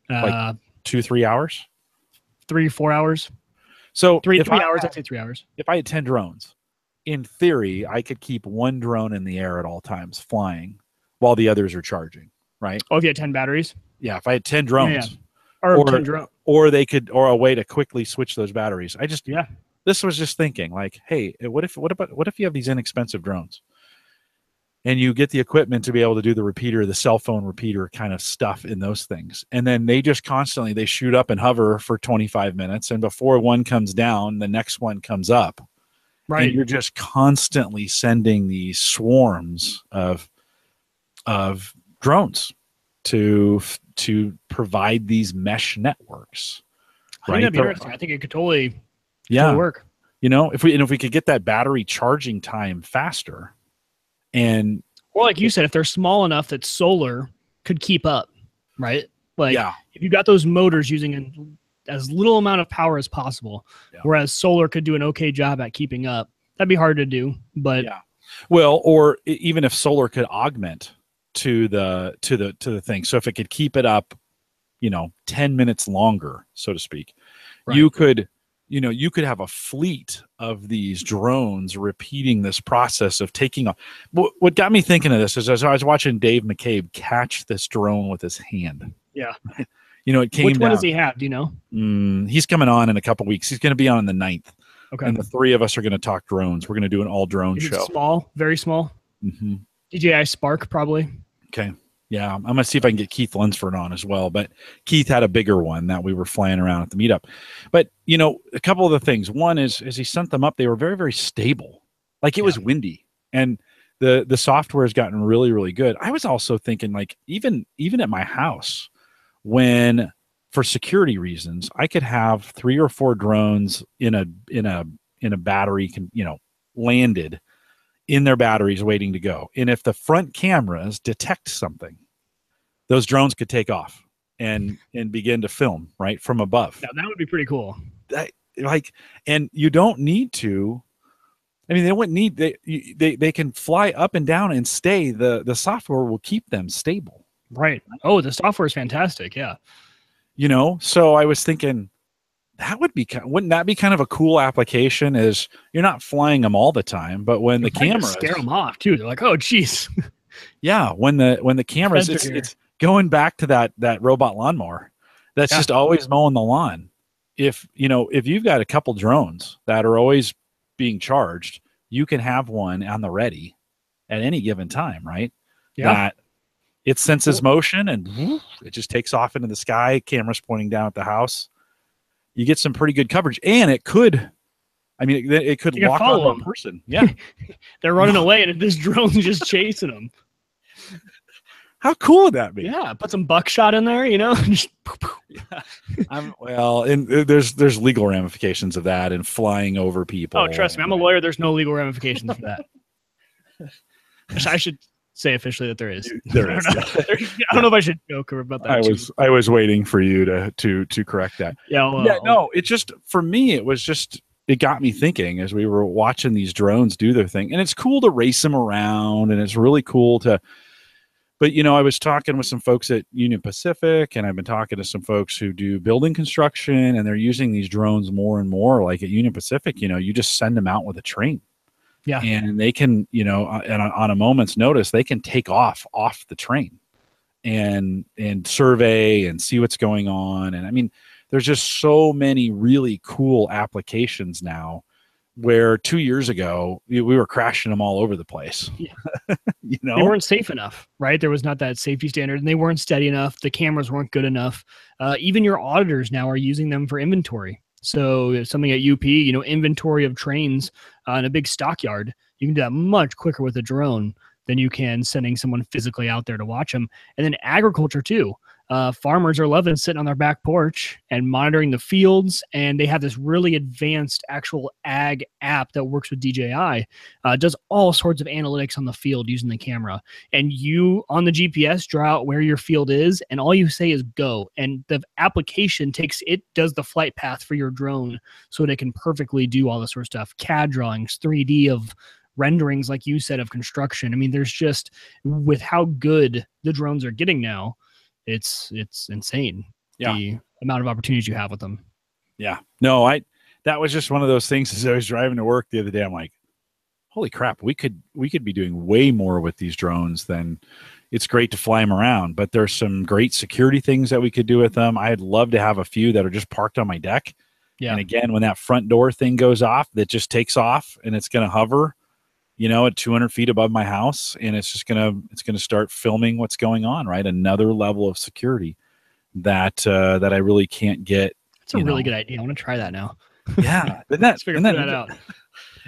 Like 2-3 hours? 3-4 hours. So three hours. I'd say 3 hours. If I had 10 drones, in theory, I could keep one drone in the air at all times flying while the others are charging, right? Oh, if you had 10 batteries? Yeah, if I had 10 drones. Yeah. Or a way to quickly switch those batteries. This was just thinking like, hey, what if you have these inexpensive drones and you get the equipment to be able to do the cell phone repeater kind of stuff in those things. And then they just constantly, they shoot up and hover for 25 minutes. And before one comes down, the next one comes up. Right. And you're just constantly sending these swarms of drones to provide these mesh networks. I think that'd be interesting. I think it could totally work. If we could get that battery charging time faster. And or like you said, if they're small enough that solar could keep up, right? Like if you got those motors using as little amount of power as possible, whereas solar could do an okay job at keeping up. That'd be hard to do, but well, or even if solar could augment to the thing. So if it could keep it up, 10 minutes longer, so to speak, you could have a fleet of these drones repeating this process of taking off. What got me thinking of this is as I was watching Dave McCabe catch this drone with his hand. Yeah. It came Which one down. does he have? Do you know? He's coming on in a couple weeks. He's going to be on the 9th. Okay. And the three of us are going to talk drones. We're going to do an all drone show. Small, very small. Mm-hmm. DJI Spark, probably. Okay. Yeah. I'm going to see if I can get Keith Lunsford on as well. But Keith had a bigger one that we were flying around at the meetup. But, a couple of the things. One is, as he sent them up, they were very, very stable. Like it was windy. And the software has gotten really, really good. I was also thinking, like, even at my house, when for security reasons, I could have 3 or 4 drones in a battery, landed in their batteries waiting to go. And if the front cameras detect something, those drones could take off and begin to film right from above. Now, that would be pretty cool. And you don't need to. I mean, they wouldn't need. They can fly up and down and stay. The software will keep them stable. Right. Oh, the software is fantastic. Yeah. So I was thinking wouldn't that be kind of a cool application? Is you're not flying them all the time, but when the cameras scare them off too, they're like, oh, geez. Yeah. When the cameras, it's going back to that robot lawnmower that's just always mowing the lawn. If you've got a couple drones that are always being charged, you can have one on the ready at any given time, right? Yeah. That it senses motion and it just takes off into the sky. Cameras pointing down at the house. You get some pretty good coverage, and it could lock on a person. Yeah, they're running away, and this drone's just chasing them. How cool would that be? Yeah, put some buckshot in there, Just and there's legal ramifications of that and flying over people. Oh, trust me, I'm a lawyer. There's no legal ramifications for that. I should say officially that there is. There is. I don't know if I should joke about that. I was waiting for you to correct that. No, it just for me it got me thinking as we were watching these drones do their thing, and it's cool to race them around, and it's really cool to. But I was talking with some folks at Union Pacific, and I've been talking to some folks who do building construction, and they're using these drones more and more. Like at Union Pacific, you just send them out with a train. Yeah. And they can, and on a moment's notice, they can take off the train and survey and see what's going on. And I mean, there's just so many really cool applications now where 2 years ago we were crashing them all over the place. Yeah. They weren't safe enough, right? There was not that safety standard, and they weren't steady enough. The cameras weren't good enough. Even your auditors now are using them for inventory. So something at UP, inventory of trains in a big stockyard, you can do that much quicker with a drone than you can sending someone physically out there to watch them. And then agriculture too. Farmers are loving sitting on their back porch and monitoring the fields. And they have this really advanced actual ag app that works with DJI, does all sorts of analytics on the field using the camera. And you on the GPS draw out where your field is, and all you say is go. And the application does the flight path for your drone so that it can perfectly do all this sort of stuff. CAD drawings, 3D of renderings, like you said, of construction. I mean, there's just, with how good the drones are getting now, it's insane. Yeah. The amount of opportunities you have with them. Yeah. No, that was just one of those things. As I was driving to work the other day, I'm like, holy crap, we could be doing way more with these drones than. It's great to fly them around, but there's some great security things that we could do with them. I'd love to have a few that are just parked on my deck. Yeah. And again, when that front door thing goes off, that just takes off and it's going to hover, at 200 feet above my house, and it's going to start filming what's going on, right? Another level of security that I really can't get. It's a really good idea. I want to try that now. Yeah. Let's figure that out.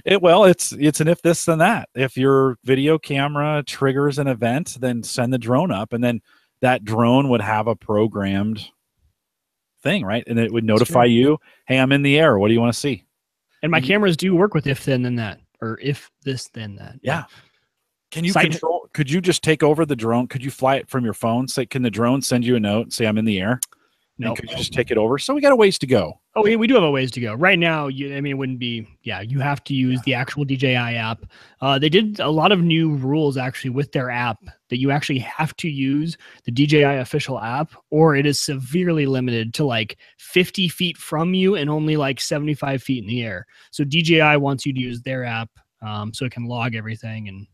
It's an if this then that. If your video camera triggers an event, then send the drone up, and then that drone would have a programmed thing, right? And it would notify you, hey, I'm in the air. What do you want to see? And my cameras do work with if then that, or if this then that. Yeah. Can you could you just take over the drone? Could you fly it from your phone? Say, can the drone send you a note and say I'm in the air? No. Could you just take it over? So we got a ways to go. Oh, we do have a ways to go. Right now, it wouldn't be, you have to use the actual DJI app. They did a lot of new rules actually with their app that you actually have to use the DJI official app, or it is severely limited to like 50 feet from you and only like 75 feet in the air. So DJI wants you to use their app so it can log everything, and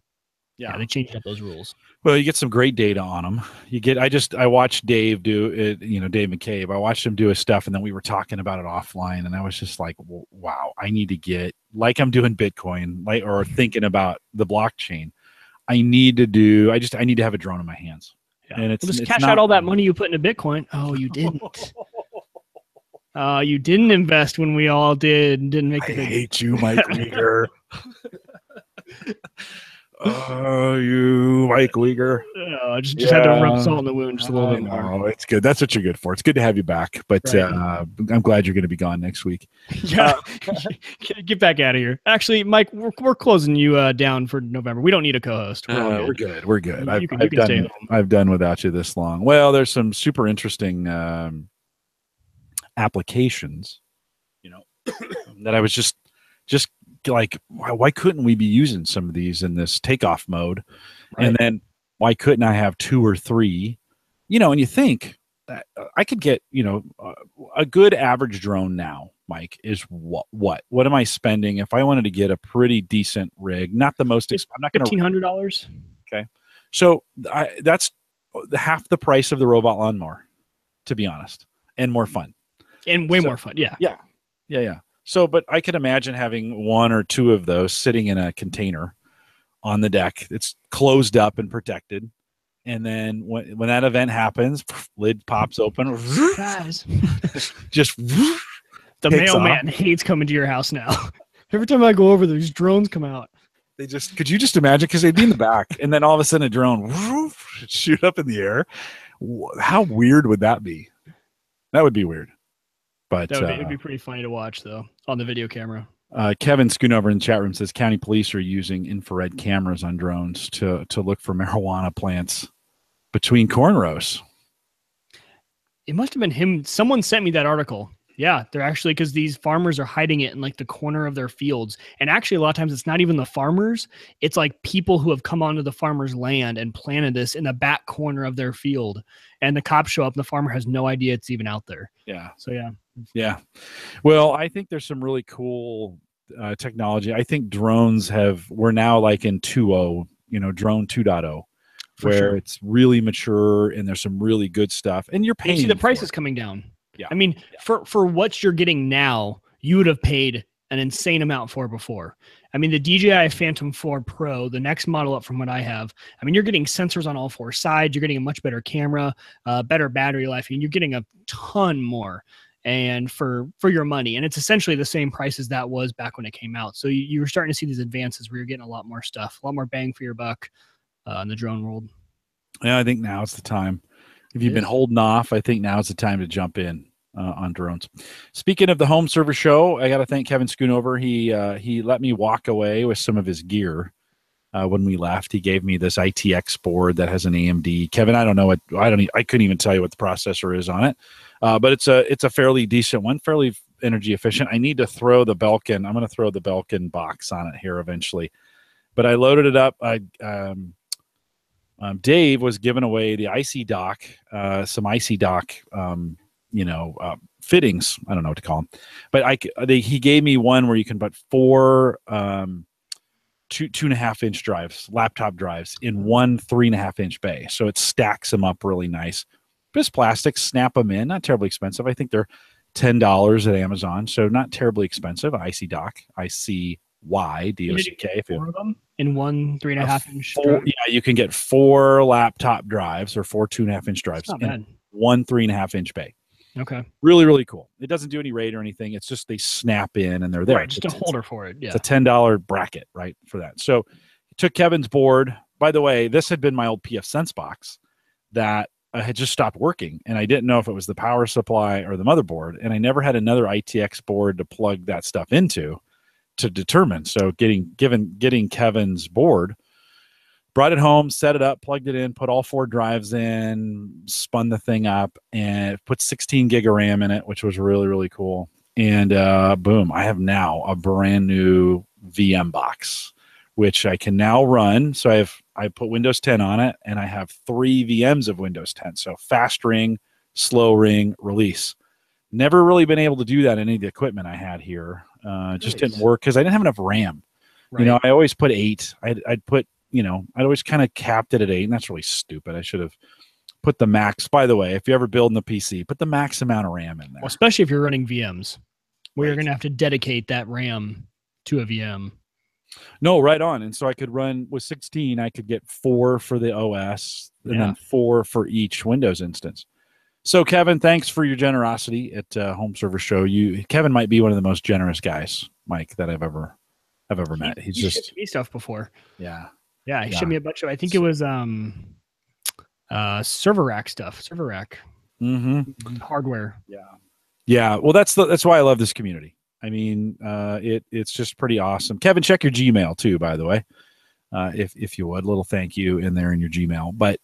they changed up those rules. Well, you get some great data on them. I watched Dave do it, Dave McCabe. I watched him do his stuff, and then we were talking about it offline, and I was just like, wow, I need to get, like I'm doing Bitcoin, or thinking about the blockchain. I need to have a drone in my hands. Yeah. And it's cash out all that money you put into Bitcoin. Oh, you didn't. You didn't invest when we all did and didn't make it. I hate you, Mike Leader. You, Mike Leager. Just had to rub salt in the wound just a little bit more. Oh, it's good. That's what you're good for. It's good to have you back. But right. I'm glad you're going to be gone next week. Yeah, get back out of here. Actually, Mike, we're closing you down for November. We don't need a co-host. We're good. We're good. I've done without you this long. Well, there's some super interesting applications, that I was just like, why couldn't we be using some of these in this takeoff mode? Right. And then why couldn't I have 2 or 3? And you think that I could get, a good average drone now, Mike, is what am I spending if I wanted to get a pretty decent rig? Not the most expensive. I'm not going to $1,500. Okay. So that's half the price of the robot lawnmower, to be honest, and more fun. And way more fun. Yeah. Yeah. So, but I could imagine having 1 or 2 of those sitting in a container on the deck. It's closed up and protected. And then when that event happens, lid pops open. Guys. Just the mailman hates coming to your house now. Every time I go over, these drones come out. Could you just imagine? Because they'd be in the back, and then all of a sudden a drone shoot up in the air. How weird would that be? That would be weird. But it'd be pretty funny to watch, though, on the video camera. Kevin Schoonover in the chat room says county police are using infrared cameras on drones to look for marijuana plants between corn rows. It must have been him. Someone sent me that article. Yeah, they're actually, because these farmers are hiding it in like the corner of their fields. And actually, a lot of times it's not even the farmers. It's like people who have come onto the farmer's land and planted this in the back corner of their field. And the cops show up and the farmer has no idea it's even out there. Yeah. So, yeah. Yeah. Well, I think there's some really cool technology. I think we're now like in 2.0, drone 2.0. Where it's really mature and there's some really good stuff. And you're paying. You see the price is coming down. Yeah. I mean, for what you're getting now, you would have paid an insane amount for before. I mean, the DJI Phantom 4 Pro, the next model up from what I have, I mean, you're getting sensors on all 4 sides. You're getting a much better camera, better battery life, and you're getting a ton more and for your money. And it's essentially the same price as that was back when it came out. So you're starting to see these advances where you're getting a lot more stuff, a lot more bang for your buck. in the drone world. Yeah, I think now is the time. If you've been holding off, I think now is the time to jump in on drones. Speaking of the home server show, I got to thank Kevin Schoonover. He let me walk away with some of his gear when we left. He gave me this ITX board that has an AMD. Kevin, I don't know I couldn't even tell you what the processor is on it, but it's a fairly decent one, fairly energy efficient. I need to throw the Belkin. I'm going to throw the Belkin box on it here eventually, but I loaded it up. Dave was giving away the IC dock, some IC dock, fittings. I don't know what to call them, but he gave me one where you can put four 2.5 inch drives, laptop drives, in one 3.5 inch bay. So it stacks them up really nice. Just plastic, snap them in. Not terribly expensive. I think they're $10 at Amazon, so not terribly expensive. IC dock, ICY, DOCK. Four of them in one 3.5 inch. Yeah, you can get four laptop drives or four 2.5 inch drives in one 3.5 inch bay. Okay. Really, really cool. It doesn't do any RAID or anything. It's just they snap in and they're there. Right, just a holder for it. Yeah. It's a $10 bracket, right, for that. So he took Kevin's board. By the way, this had been my old PF Sense box that had just stopped working, and I didn't know if it was the power supply or the motherboard, and I never had another ITX board to plug that stuff into to determine. So getting Kevin's board, brought it home, set it up, plugged it in, put all four drives in, spun the thing up, and put 16 gig of RAM in it, which was really, really cool. And boom, I have now a brand new VM box, which I can now run. So I put Windows 10 on it, and I have 3 VMs of Windows 10. So fast ring, slow ring, release. Never really been able to do that in any of the equipment I had here. Just didn't work because I didn't have enough RAM. Right. I always put 8. I'd put, I'd always kind of capped it at 8, and that's really stupid. I should have put the max. By the way, if you're ever building the PC, put the max amount of RAM in there. Well, especially if you're running VMs, where you're going to have to dedicate that RAM to a VM. No, right on. And so I could run with 16. I could get 4 for the OS and then 4 for each Windows instance. So Kevin, thanks for your generosity at Home Server Show. Kevin might be one of the most generous guys, Mike, that I've ever met. He's just shipped me stuff before. Yeah. Yeah, he shipped me a bunch of. I think it was server rack stuff. Server rack hardware. Yeah. Well, that's why I love this community. I mean, it's just pretty awesome. Kevin, check your Gmail too, by the way, if you would. A little thank you in there in your Gmail. But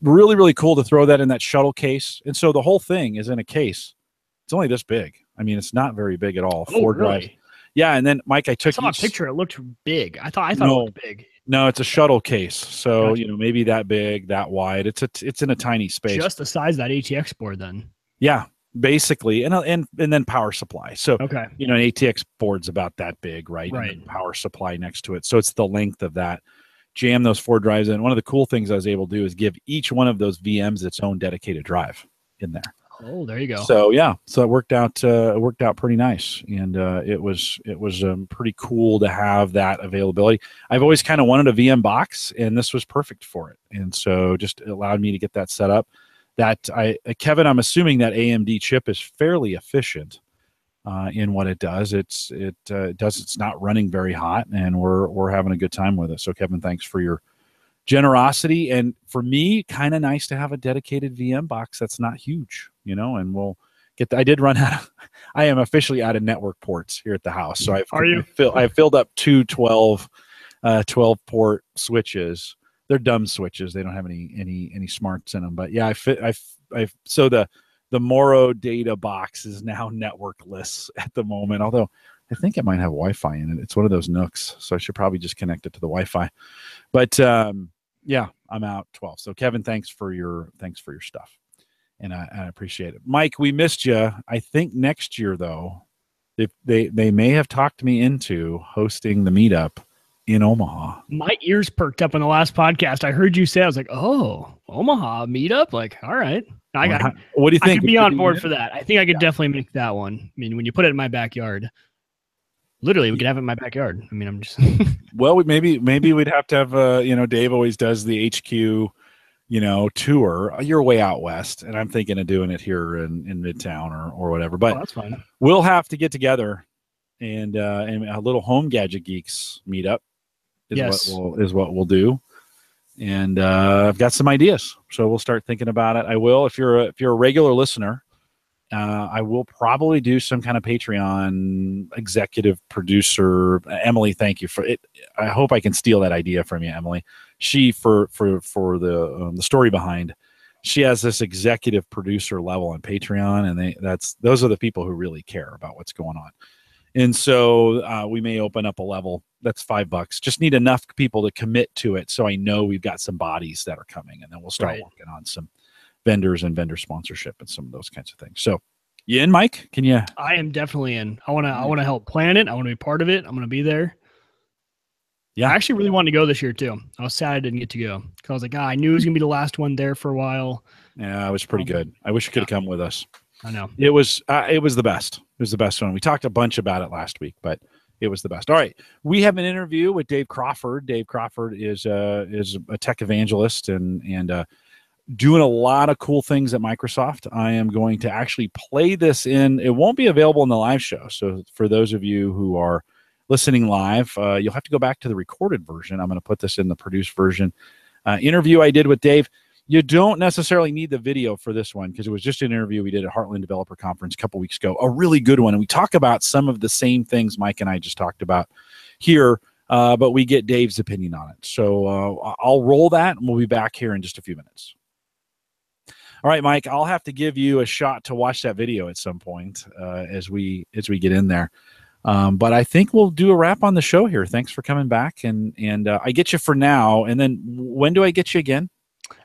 really, really cool to throw that in that shuttle case. And so the whole thing is in a case. It's only this big. I mean, it's not very big at all. 4 drives. Yeah, and then Mike, I saw a picture. It looked big. I thought it looked big. No, it's a shuttle case. So maybe that big, that wide. It's in a tiny space. Just the size of that ATX board, then. Yeah, basically, and then power supply. So an ATX board's about that big, right? Right. And then power supply next to it. So it's the length of that. Jam those 4 drives in. One of the cool things I was able to do is give each one of those VMs its own dedicated drive in there. Oh, there you go. So so it worked out pretty nice, and it was pretty cool to have that availability. I've always kind of wanted a VM box, and this was perfect for it, and so just allowed me to get that set up. Kevin, I'm assuming that AMD chip is fairly efficient in what it does. It's not running very hot, and we're having a good time with it. So Kevin, thanks for your generosity, and for me, kind of nice to have a dedicated VM box that's not huge, and we'll get I did run out I am officially out of network ports here at the house. So I've filled up 2 12 port switches. They're dumb switches. They don't have any smarts in them, but yeah, so the Moro data box is now networkless at the moment, although I think it might have Wi-Fi in it. It's one of those Nooks, so I should probably just connect it to the Wi-Fi. But yeah, I'm out 12. So Kevin, thanks for your stuff, and I appreciate it. Mike, we missed you. I think next year though, they may have talked me into hosting the meetup in Omaha. My ears perked up on the last podcast. I heard you say, I was like, oh, Omaha meetup. Like, all right. What do you think? I could be on board for that. I think I could definitely make that one. I mean, when you put it in my backyard, literally we could have it in my backyard. I mean, I'm just, well, maybe we'd have to have, Dave always does the HQ, tour. You're way out west, and I'm thinking of doing it here in Midtown or whatever, but that's fine. We'll have to get together and a little Home Gadget Geeks meetup is what we'll do. and I've got some ideas. So we'll start thinking about it. I will, if you're a regular listener, I will probably do some kind of Patreon executive producer. Emily, thank you for it. I hope I can steal that idea from you, Emily. She for the story behind. She has this executive producer level on Patreon, and those are the people who really care about what's going on. And so we may open up a level that's $5. Just need enough people to commit to it, so I know we've got some bodies that are coming, and then we'll start working on some vendors and vendor sponsorship and some of those kinds of things. So, you in, Mike? Can you? I am definitely in. I want to help plan it. I want to be part of it. I'm going to be there. Yeah, I actually really wanted to go this year too. I was sad I didn't get to go because I was like, I knew it was going to be the last one there for a while. Yeah, it was pretty good. I wish you could have come with us. I know. It was the best. It was the best one. We talked a bunch about it last week, but it was the best. All right, we have an interview with Dave Crawford. Dave Crawford is a tech evangelist and doing a lot of cool things at Microsoft. I am going to actually play this in. It won't be available in the live show. So for those of you who are listening live, you'll have to go back to the recorded version. I'm going to put this in the produced version. Interview I did with Dave. You don't necessarily need the video for this one because it was just an interview we did at Heartland Developer Conference a couple weeks ago. A really good one. And we talk about some of the same things Mike and I just talked about here, but we get Dave's opinion on it. So I'll roll that, and we'll be back here in just a few minutes. All right, Mike, I'll have to give you a shot to watch that video at some point as we get in there. But I think we'll do a wrap on the show here. Thanks for coming back. And I get you for now. And then when do I get you again?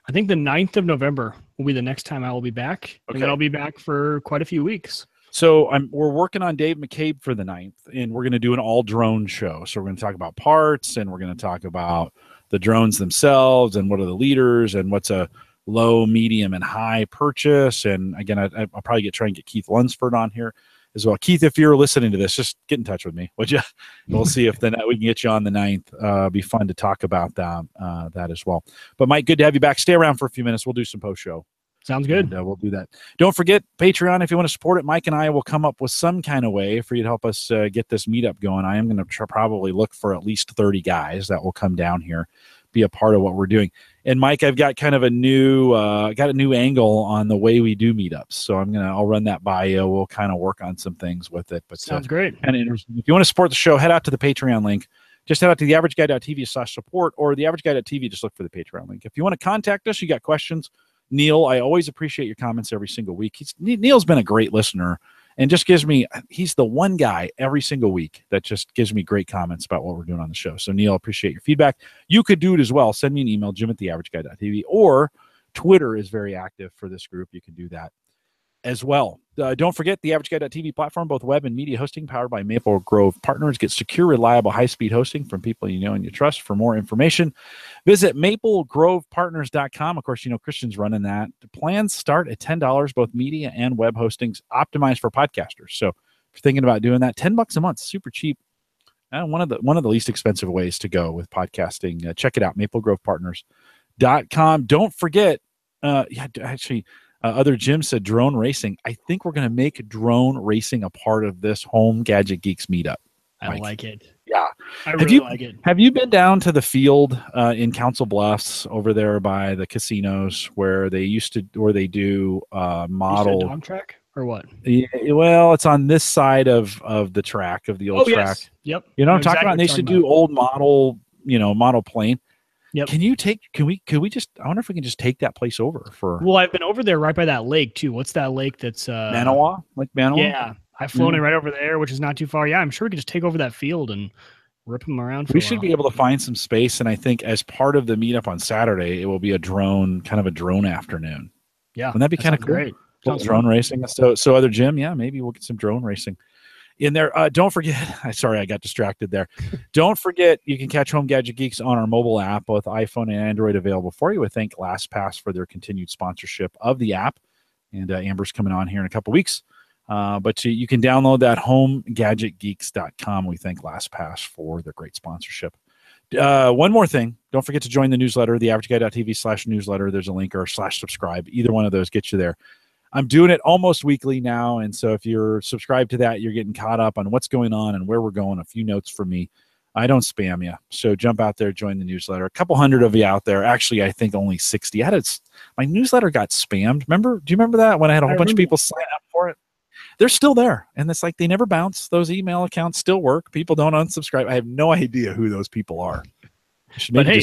I think the 9th of November will be the next time I will be back. Okay. And then I'll be back for quite a few weeks. So we're working on Dave McCabe for the 9th, and we're going to do an all drone show. So we're going to talk about parts, and we're going to talk about the drones themselves and what are the leaders and what's a low, medium, and high purchase. And again, I'll probably try and get Keith Lunsford on here as well. Keith, if you're listening to this, just get in touch with me, would you? We'll see if then we can get you on the 9th. Be fun to talk about that as well. But Mike, good to have you back. Stay around for a few minutes. We'll do some post show. Sounds good. And, we'll do that. Don't forget Patreon. If you want to support it, Mike and I will come up with some kind of way for you to help us get this meetup going. I am going to probably look for at least 30 guys that will come down here, be a part of what we're doing. And Mike, I've got kind of a new angle on the way we do meetups. So I'll run that by you. We'll kind of work on some things with it. But sounds great. Kind of interesting. If you want to support the show, head out to the Patreon link. Just head out to theaverageguy.tv/support or theaverageguy.tv. Just look for the Patreon link. If you want to contact us, you got questions. Neil, I always appreciate your comments every single week. Neil's been a great listener and just he's the one guy every single week that just gives me great comments about what we're doing on the show. So Neil, appreciate your feedback. You could do it as well. Send me an email, jim@theaverageguy.tv, or Twitter is very active for this group. You can do that as well. Don't forget the AverageGuy.tv platform, both web and media hosting, powered by Maple Grove Partners. Get secure, reliable, high-speed hosting from people you know and you trust. For more information, visit maplegrovepartners.com. Of course, Christian's running that. The plans start at $10, both media and web hostings, optimized for podcasters. So if you're thinking about doing that, $10 a month, super cheap. One of the least expensive ways to go with podcasting. Check it out, maplegrovepartners.com. Don't forget, other Jim said drone racing. I think we're going to make drone racing a part of this Home Gadget Geeks meetup. I like it. Yeah. I really like it. Have you been down to the field in Council Bluffs over there by the casinos where they do model dog track or what? Yeah, well, it's on this side of the track, of the old track. Yes. Yep. You know what I'm talking about? They used to do old model plane. Yep. Could we just, I wonder if we can just take that place over for. Well, I've been over there right by that lake too. What's that lake that's Manawa? Like Manawa? Yeah. I've flown it right over there, which is not too far. Yeah, I'm sure we could just take over that field and rip them around for a while. Should be able to find some space, and I think as part of the meetup on Saturday, it will be a drone afternoon. Yeah. Wouldn't that be kind of cool? Great. Drone racing. So other Jim, yeah, maybe we'll get some drone racing in there. Don't forget, sorry, I got distracted there. Don't forget, you can catch Home Gadget Geeks on our mobile app, both iPhone and Android, available for you. We thank LastPass for their continued sponsorship of the app. And Amber's coming on here in a couple weeks. But you can download that, homegadgetgeeks.com. We thank LastPass for their great sponsorship. One more thing. Don't forget to join the newsletter, theaverageguy.tv/newsletter. There's a link, or /subscribe. Either one of those gets you there. I'm doing it almost weekly now, and so if you're subscribed to that, you're getting caught up on what's going on and where we're going. A few notes from me. I don't spam you. So jump out there, join the newsletter. A couple hundred of you out there. Actually, I think only 60. My newsletter got spammed. Remember? Do you remember that when I had a whole bunch of people sign up for it? They're still there. And it's like they never bounce. Those email accounts still work. People don't unsubscribe. I have no idea who those people are. But hey,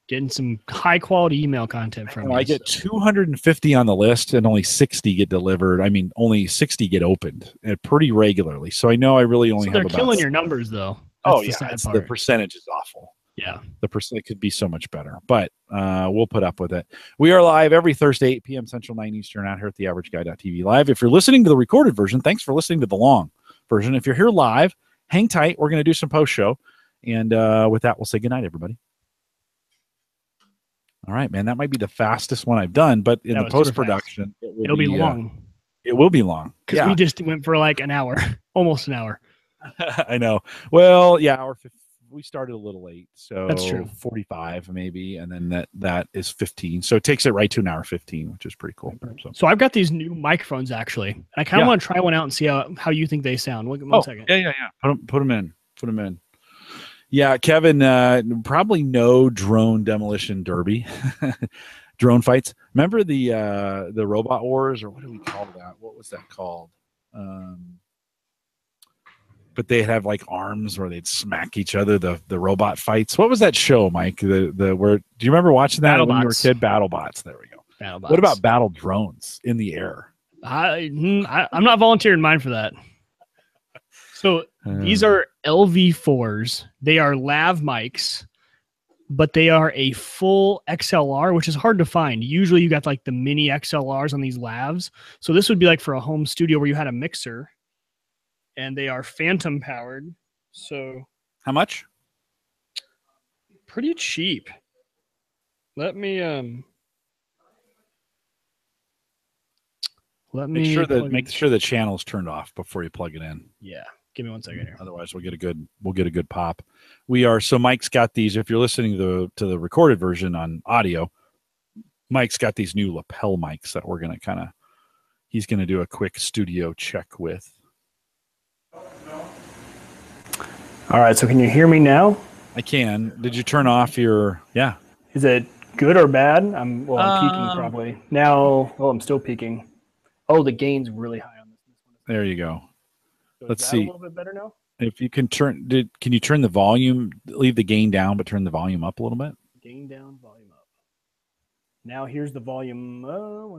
getting some high quality email content from you. I get 250 on the list and only 60 get delivered. I mean, only 60 get opened pretty regularly. So I know I really only have about. They're killing your numbers though. That's the percentage is awful. Yeah. The percent could be so much better, but we'll put up with it. We are live every Thursday, 8 p.m. Central, 9 Eastern, out here at theaverageguy.tv live. If you're listening to the recorded version, thanks for listening to the long version. If you're here live, hang tight. We're going to do some post show. And with that, we'll say goodnight, everybody. All right, man. That might be the fastest one I've done, but in the post-production, it'll be long. It will be long. Because we just went for like an hour, almost an hour. I know. Well, yeah, we started a little late, so that's true. 45 maybe, and then that is 15. So it takes it right to an hour 15, which is pretty cool. So I've got these new microphones actually, and I kind of want to try one out and see how you think they sound. One second. Yeah. Put them in. Yeah, Kevin, probably no drone demolition derby, drone fights. Remember the Robot Wars, or what do we call that? What was that called? But they have like arms where they'd smack each other. The robot fights. What was that show, Mike? Where do you remember watching that when you were a kid? BattleBots. There we go. BattleBots. What about battle drones in the air? I'm not volunteering mine for that. So these are LV4s. They are lav mics, but they are a full XLR, which is hard to find. Usually you got like the mini XLRs on these lavs. So this would be like for a home studio where you had a mixer, and they are phantom powered. So how much? Pretty cheap. Let me make sure the channel's turned off before you plug it in. Yeah. Give me 1 second here. Otherwise, we'll get a good pop. So Mike's got these. If you're listening to the recorded version on audio, Mike's got these new lapel mics that we're going to he's going to do a quick studio check with. All right. So can you hear me now? I can. Did you turn off your? Yeah. Is it good or bad? I'm peaking probably now. Oh, I'm still peaking. Oh, the gain's really high on this one. There you go. So let's see. A little bit better now. If you can can you turn the volume? Leave the gain down, but turn the volume up a little bit. Gain down, volume up. Now here's the volume.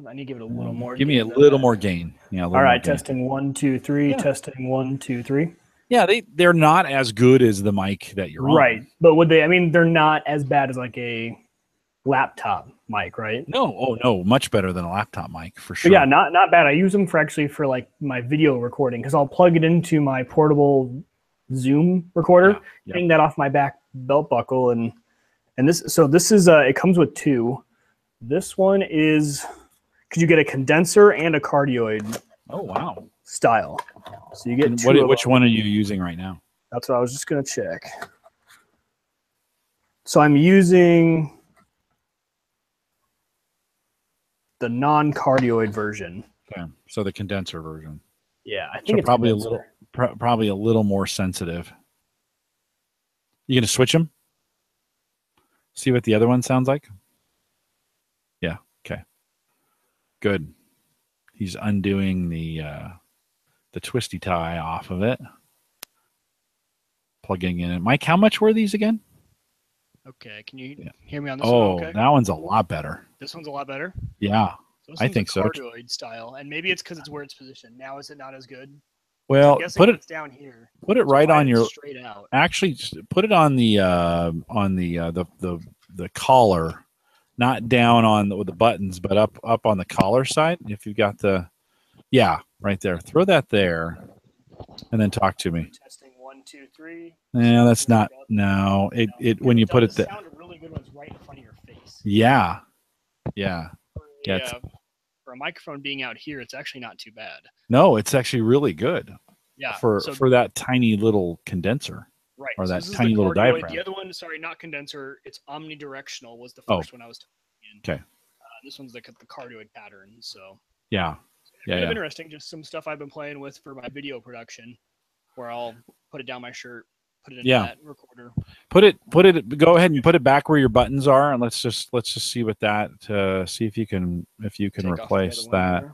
I need to give it a little more. Give me a little more gain. Yeah. All right. Testing 1, 2, 3. Yeah. Testing 1, 2, 3. Yeah, they're not as good as the mic that you're on. Right. But would they? I mean, they're not as bad as like a laptop mic, right? No, much better than a laptop mic for sure. But yeah, not bad. I use them for like my video recording because I'll plug it into my portable Zoom recorder, hang that off my back belt buckle, and this is it comes with two. This one is because you get a condenser and a cardioid. Oh wow! Style. So you get two. Which one are you using right now? That's what I was just gonna check. So I'm using the non-cardioid version. Okay, so the condenser version. Yeah, I think it's probably a little more sensitive. You gonna switch them? See what the other one sounds like? Yeah. Okay. Good. He's undoing the twisty tie off of it. Plugging in. Mike, how much were these again? Okay, can you hear me on this one? Okay. That one's a lot better. This one's a lot better? Yeah, I think so. Cardioid style, and maybe it's because it's where it's positioned. Now is it not as good? Well, put it down here. Put it right on your straight out. Actually, put it on the collar, not down on the buttons, but up on the collar side. If you've got right there. Throw that there, and then talk to me. Testing 1, 2, 3. Yeah, that's not. No, it when you put it there. Sound really good when it's right in front of your face. Yeah. For a microphone being out here, it's actually not too bad. No, it's actually really good. Yeah. For that tiny little condenser. Right. Or that tiny little diaphragm. The other one, sorry, not condenser. It's omnidirectional. Was the first one I was talking in. Okay. This one's the cardioid pattern. So. Yeah. Kind of interesting. Just some stuff I've been playing with for my video production, where I'll put it down my shirt, put it into that recorder. Go ahead and put it back where your buttons are, and let's just see what that. See if you can replace that.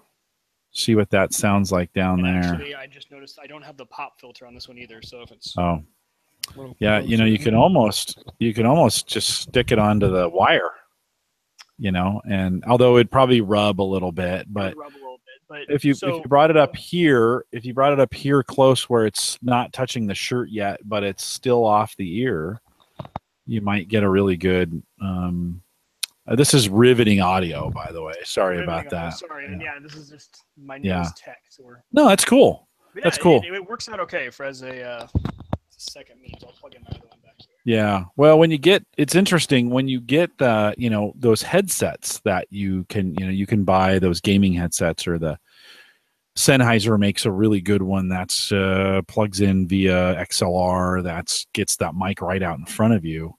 See what that sounds like down there. Actually, I just noticed I don't have the pop filter on this one either. So if it's yeah, you know, you can almost just stick it onto the wire. You know, and although it'd probably rub a little bit, but if you brought it up here, close where it's not touching the shirt yet, but it's still off the ear, you might get a really good. This is riveting audio, by the way. Sorry about that. Sorry, yeah, this is just my newest tech. So no, that's cool. That's cool. It works out okay for as a second means. I'll plug in my other one back here. Yeah. Well, when you get, it's interesting when you get those headsets that you can buy those gaming headsets, or the Sennheiser makes a really good one that's plugs in via XLR, that gets that mic right out in front of you.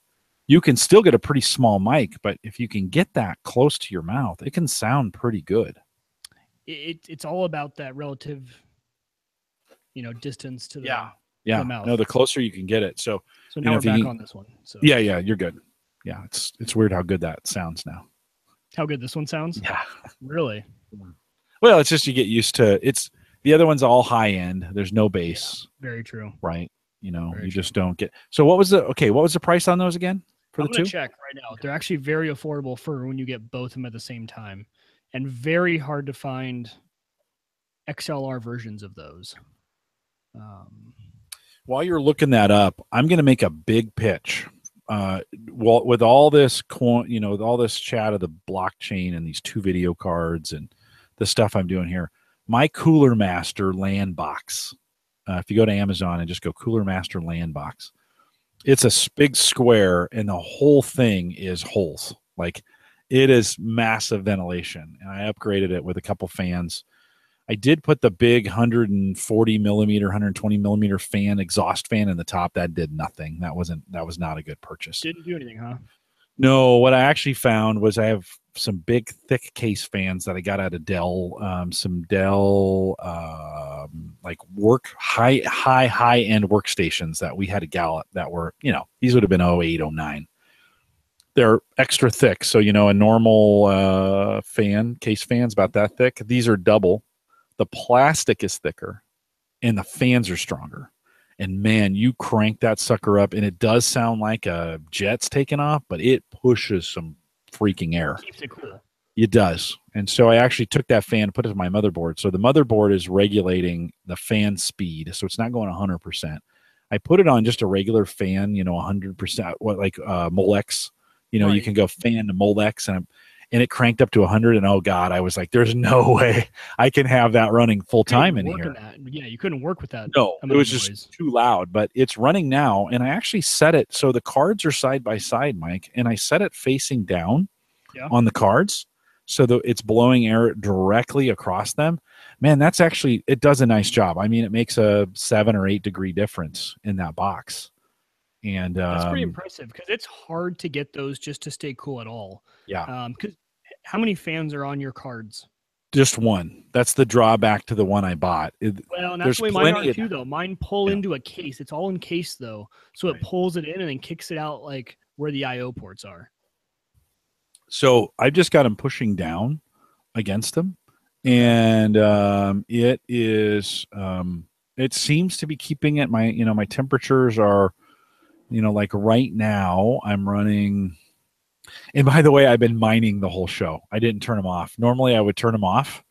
You can still get a pretty small mic, but if you can get that close to your mouth, it can sound pretty good. It's all about that relative, distance to the mouth. No, the closer you can get it. So now we're back on this one. So yeah, you're good. Yeah, it's weird how good that sounds now. How good this one sounds? Yeah, really. Well, it's just you get used to it's. The other one's all high end. There's no bass. Yeah, very true. Right. Just don't get. So what was the price on those again for the two? I'm gonna check right now. They're actually very affordable for when you get both of them at the same time, and very hard to find XLR versions of those. While you're looking that up, I'm going to make a big pitch. With all this, with all this chat of the blockchain and these 2 video cards and the stuff I'm doing here, my Cooler Master LAN box. If you go to Amazon and just go Cooler Master LAN box, it's a big square and the whole thing is holes. Like, it is massive ventilation, and I upgraded it with a couple fans. I did put the big 140 millimeter, 120 millimeter exhaust fan in the top. That did nothing. That was not a good purchase. Didn't do anything, huh? No, what I actually found was I have some big thick case fans that I got out of Dell, some Dell like high end workstations that we had a Gallup that were, these would have been 08, 09. They're extra thick. So, a normal case fan's about that thick. These are double. The plastic is thicker and the fans are stronger. And man, you crank that sucker up and it does sound like a jet's taking off, but it pushes some freaking air. Keeps it cool. It does. And so I actually took that fan and put it in my motherboard. So the motherboard is regulating the fan speed. So it's not going 100%. I put it on just a regular fan, 100%, like Molex. Right. You can go fan to Molex, and it cranked up to 100, and oh god, I was like, there's no way I can have that running full time in here. Yeah, you couldn't work with that. No, it was just too loud, but it's running now, and I actually set it so the cards are side by side, Mike, and I set it facing down on the cards so that it's blowing air directly across them. Man, it does a nice job. I mean, it makes a 7 or 8 degree difference in that box. And that's pretty impressive, because it's hard to get those just to stay cool at all. Yeah. Because how many fans are on your cards? Just one. That's the drawback to the one I bought. Well, and that's the way mine are too, though. Mine pull into a case. It's all in case, though. So it pulls it in and then kicks it out like where the I/O ports are. So I just got them pushing down against them. And it seems to be keeping it. My temperatures are, like right now I'm running. And by the way, I've been mining the whole show. I didn't turn them off. Normally I would turn them off,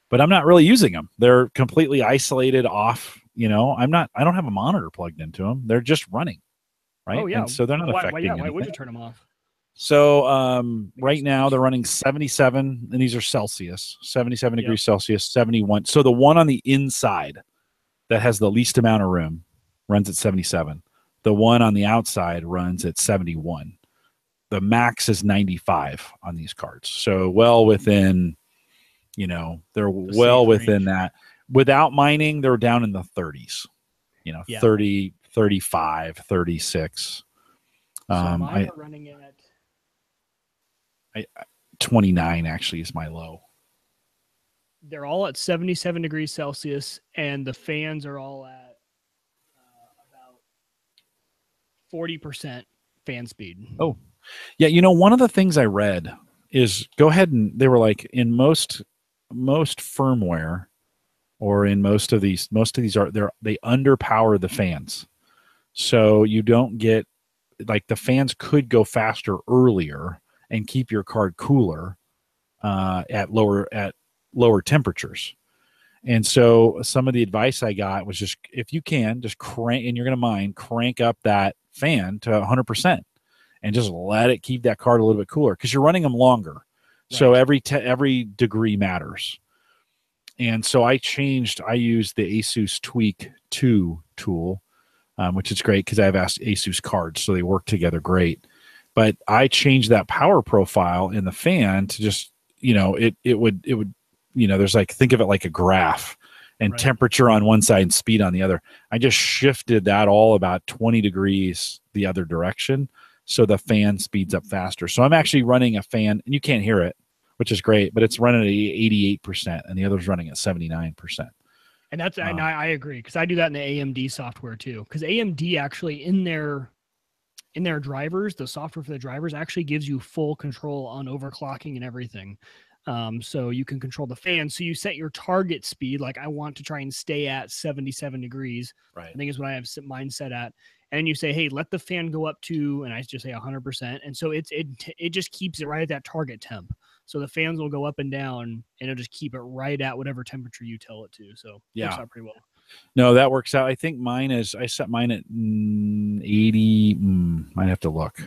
but I'm not really using them. They're completely isolated off. I don't have a monitor plugged into them. They're just running. Right. Oh, yeah. And so they're not affecting anything. Why would you turn them off? So right now they're running 77, and these are Celsius, 77 degrees Celsius, 71. So the one on the inside that has the least amount of room runs at 77. The one on the outside runs at 71. The max is 95 on these cards. So well within, they're well within that. Without mining, they're down in the 30s, 30, 35, 36. So mine are running at 29 actually is my low. They're all at 77 degrees Celsius, and the fans are all at 40% fan speed. Oh, yeah. You know, one of the things I read is go ahead and they were like in most firmware or in most of these are they underpower the fans. So you don't get like the fans could go faster earlier and keep your card cooler at lower temperatures. And so some of the advice I got was just if you can just crank and you're going to crank up that fan to 100% and just let it keep that card a little bit cooler because you're running them longer. Right. So every degree matters. And so I used the Asus Tweak 2 tool, which is great because I have Asus cards, so they work together great. But I changed that power profile in the fan to just, it would, there's like, think of it like a graph and right. Temperature on one side and speed on the other. I just shifted that all about 20 degrees the other direction. So the fan speeds up faster. So I'm actually running a fan and you can't hear it, which is great, but it's running at 88% and the other's running at 79%. And that's, and I agree. Cause I do that in the AMD software too. Cause AMD actually in their drivers, the software for the drivers actually gives you full control on overclocking and everything. So you can control the fan. So you set your target speed. Like I want to try and stay at 77 degrees. Right. I think is what I have mine set at. And you say, hey, let the fan go up to, and I just say 100%. And so it just keeps it right at that target temp. So the fans will go up and down and it'll just keep it right at whatever temperature you tell it to. So it works out pretty well. No, that works out. I think I set mine at 80. Might have to look.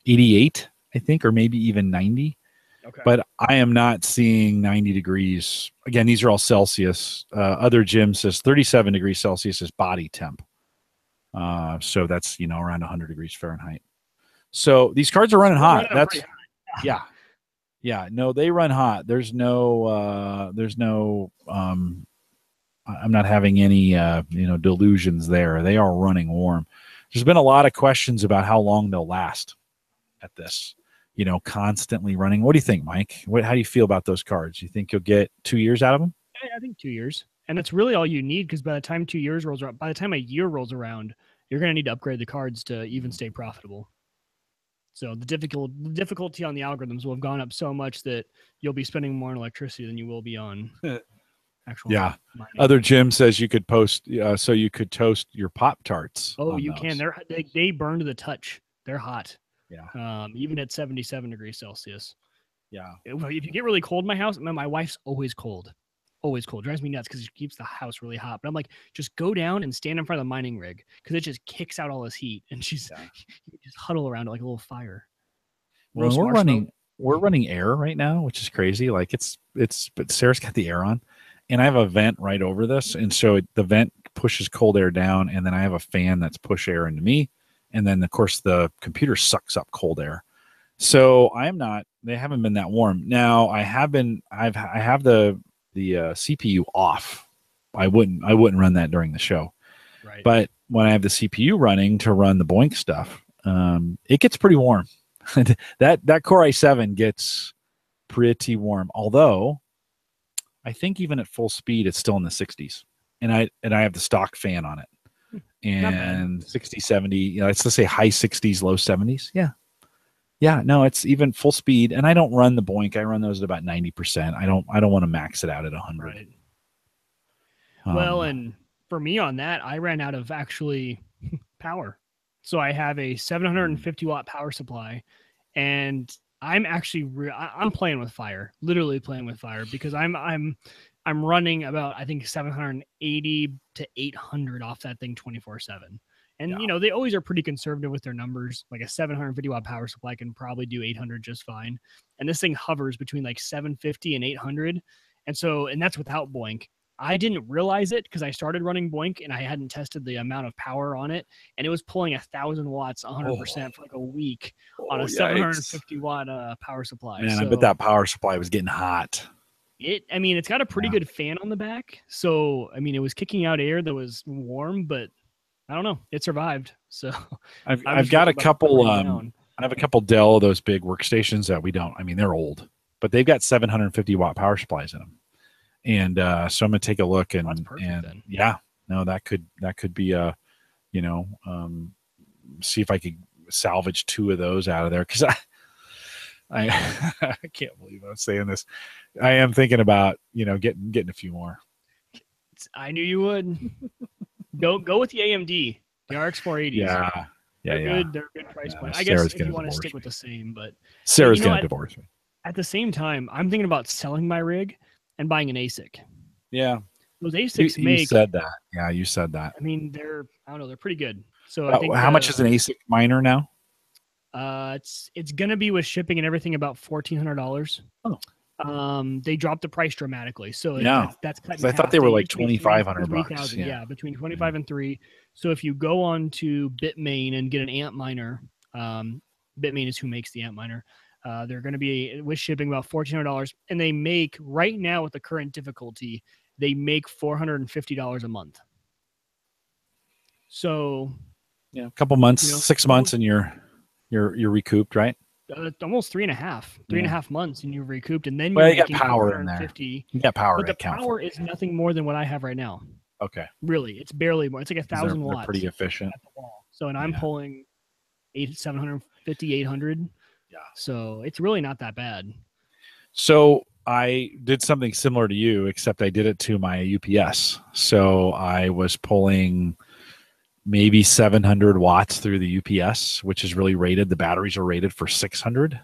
88, I think, or maybe even 90. Okay. But I am not seeing 90 degrees. Again, these are all Celsius. Other gym says 37 degrees Celsius is body temp. So that's, around 100 degrees Fahrenheit. So these cards are running hot. That's hot. Yeah. No, they run hot. There's no, I'm not having any, delusions there. They are running warm. There's been a lot of questions about how long they'll last at this, constantly running. What do you think, Mike? How do you feel about those cards? You think you'll get 2 years out of them? I think 2 years. And that's really all you need because by the time 2 years rolls around, by the time a year rolls around, you're going to need to upgrade the cards to even stay profitable. So the difficulty on the algorithms will have gone up so much that you'll be spending more on electricity than you will be on actual mining. Other gym says you could post, so you could toast your Pop-Tarts. Oh, you can. They burn to the touch. They're hot. Yeah. Even at 77 degrees Celsius. Yeah. If you get really cold in my house, my wife's always cold. Always cold. Drives me nuts because it keeps the house really hot. But I'm like, just go down and stand in front of the mining rig because it just kicks out all this heat. And she's you just huddle around it like a little fire. Well, we're running air right now, which is crazy. Like but Sarah's got the air on, and I have a vent right over this, and so the vent pushes cold air down, and then I have a fan that's push air into me, and then of course the computer sucks up cold air. So they haven't been that warm. Now I have the CPU off. I wouldn't run that during the show. Right. But when I have the CPU running to run the Boink stuff, it gets pretty warm. that Core i7 gets pretty warm. Although I think even at full speed, it's still in the 60s. And I have the stock fan on it. And 60, 70, let's say high 60s, low 70s. Yeah. Yeah, no, it's even full speed, and I don't run the Boink. I run those at about 90%. I don't want to max it out at 100. Right. Well, and for me on that, I ran out of actually power. So I have a 750 watt power supply, and I'm actually I'm playing with fire, literally playing with fire because I'm running about I think 780 to 800 off that thing 24/7. And, they always are pretty conservative with their numbers. Like a 750 watt power supply can probably do 800 just fine. And this thing hovers between like 750 and 800. And that's without Boink. I didn't realize it because I started running Boink and I hadn't tested the amount of power on it. And it was pulling 1,000 watts, 100% for like a week on a 750 watt power supply. Man, I bet that power supply was getting hot. It's got a pretty good fan on the back. So, it was kicking out air that was warm, but I don't know. It survived. So I've got a couple. I have a couple Dell, those big workstations that we don't. They're old, but they've got 750 watt power supplies in them. And so I'm gonna take a look and then. Yeah, no, that could be a, see if I could salvage 2 of those out of there, because I I can't believe I'm saying this. I am thinking about getting a few more. I knew you would. Go with the AMD, the RX 480s. Yeah. They're good. They're a good price point. I Sarah's guess if you want to stick with the same, but Sarah's going to divorce me. At the same time, I'm thinking about selling my rig and buying an ASIC. Yeah. Those ASICs you said that. Yeah, you said that. I mean, I don't know, they're pretty good. So I think how much is an ASIC miner now? It's gonna be with shipping and everything about $1,400. Oh. They dropped the price dramatically. So that's cut. I thought they were like $2,500. Yeah, between 25 and 3. So if you go on to Bitmain and get an amp miner, Bitmain is who makes the amp miner. They're going to be with shipping about $1,400, and they make right now with the current difficulty, they make $450 a month. So, a couple months, 6 months, and you're recouped, right? Almost 3.5 months, and you've recouped, and then you got power in there. You got power, but the power is nothing more than what I have right now. Okay, really, it's barely more. It's like 1,000 watts. They're pretty efficient. At the wall. So, and I'm pulling 750, 800. Yeah. So it's really not that bad. So I did something similar to you, except I did it to my UPS. So I was pulling maybe 700 watts through the UPS, which is really rated. The batteries are rated for 600.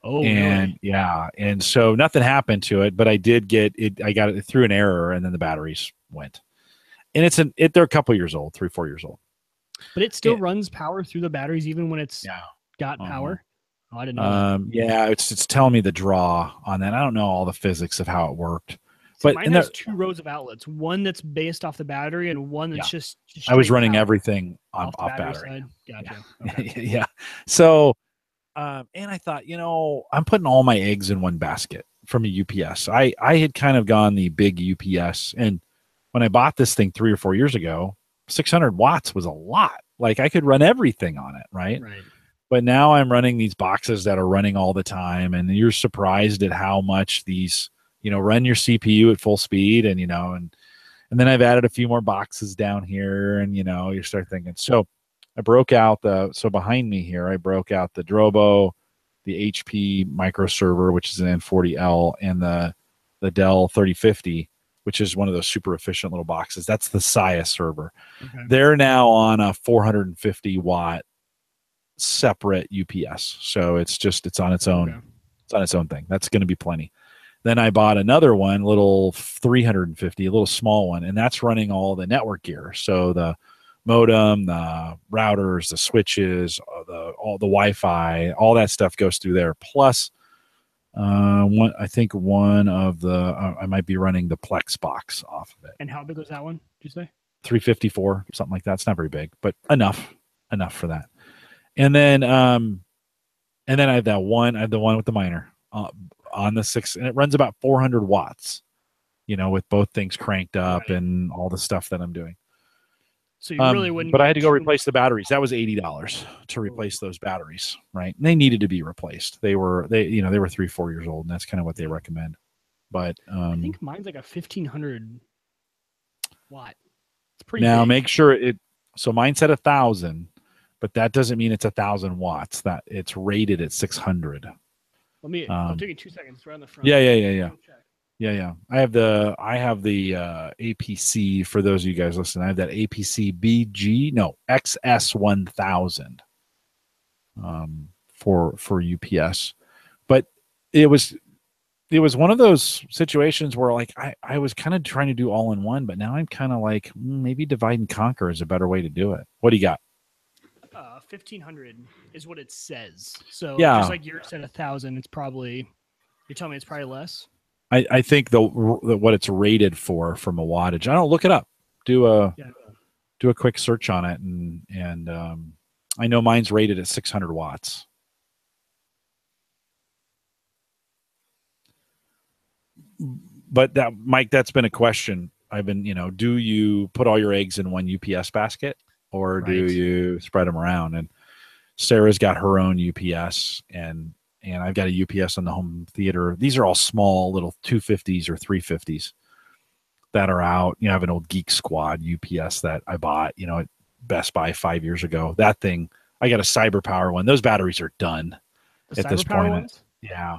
Oh, and really? And so nothing happened to it, but I did get it. I got it through an error, and then the batteries went. And they're a couple years old, 3-4 years old. But it still runs power through the batteries even when it's got power. Oh, I didn't know that. Yeah, it's telling me the draw on that. I don't know all the physics of how it worked. So but mine has 2 rows of outlets. One that's based off the battery, and one that's just I was running everything off battery. Side. Gotcha. Yeah. Okay. Yeah. So, and I thought, I'm putting all my eggs in one basket from a UPS. I had kind of gone the big UPS, and when I bought this thing 3 or 4 years ago, 600 watts was a lot. Like I could run everything on it, right? Right. But now I'm running these boxes that are running all the time, and you're surprised at how much these, run your CPU at full speed, and and then I've added a few more boxes down here, and you start thinking. So I broke out behind me here, I broke out the Drobo, the HP micro server, which is an N40L, and the Dell 3050, which is one of those super efficient little boxes. That's the Saya server. Okay. They're now on a 450 watt separate UPS, so it's on its own. Okay. It's on its own thing. That's going to be plenty. Then I bought another one, little 350, a little small one, and that's running all the network gear. So the modem, the routers, the switches, all the Wi-Fi, all that stuff goes through there. Plus, I think one of the I might be running the Plex box off of it. And how big was that one? Did you say 354, something like that? It's not very big, but enough for that. And then I have that one. I have the one with the miner on the 6, and it runs about 400 watts. With both things cranked up and all the stuff that I'm doing. So you really wouldn't. But I had to go replace the batteries. That was $80 to replace those batteries, right? And they needed to be replaced. They were 3-4 years old, and that's kind of what they recommend. But I think mine's like a 1,500 watt. It's pretty. Now big. Make sure it. So mine said 1,000. But that doesn't mean it's 1,000 watts. That it's rated at 600. Let me. I'll take you 2 seconds. It's right on the front. Yeah. I have the APC for those of you guys listening. I have that APC XS1000 for UPS. But it was one of those situations where like I was kind of trying to do all in one, but now I'm kind of like maybe divide and conquer is a better way to do it. What do you got? 1,500 is what it says. So just like yours said 1,000, it's probably, you're telling me it's probably less? I think the what it's rated for from a wattage. I don't look it up. Do a quick search on it, and I know mine's rated at 600 watts. But that, Mike, that's been a question. I've been, do you put all your eggs in one UPS basket? Or do you spread them around? And Sarah's got her own UPS, and I've got a UPS on the home theater. These are all small little 250s or 350s that are out. I have an old Geek Squad UPS that I bought. Best Buy 5 years ago. That thing, I got a Cyber Power one. Those batteries are done The at this Cyber Power point. ones? Yeah.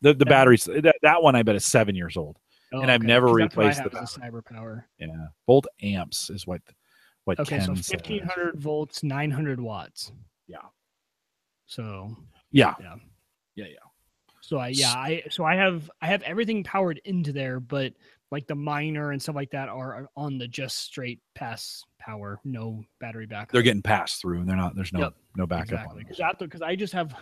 The batteries, that one I bet is 7 years old. Oh, and I've okay. never 'Cause that's what I replaced the have is battery. a Cyber Power. Yeah. Volt amps is what Okay, so Ken says. 1500 volts, 900 watts. Yeah. So Yeah. yeah. Yeah. Yeah. So I have everything powered into there, but like the miner and stuff like that are on the just straight pass power, no battery backup. They're getting passed through, and there's no backup on them. Because I just have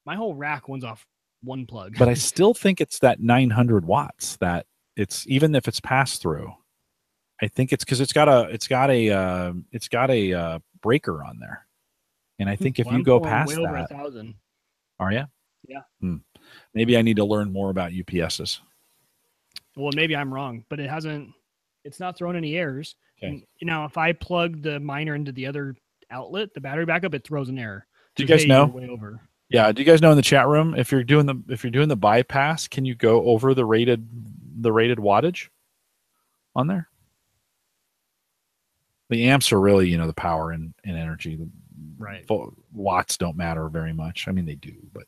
my whole rack one's off one plug. But I still think it's that 900 watts that it's, even if it's passed through. I think it's because it's got a breaker on there, and I think if you go past way over that, 1,000. Are you? Yeah. Maybe I need to learn more about UPSs. Well, maybe I'm wrong, but it's not throwing any errors. Okay. Now, if I plug the miner into the other outlet, the battery backup, it throws an error. Do you guys know? Way over. Yeah. Do you guys know in the chat room, if you're doing the bypass, can you go over the rated wattage on there? The amps are really, the power and energy. Right. Watts don't matter very much. I mean, they do, but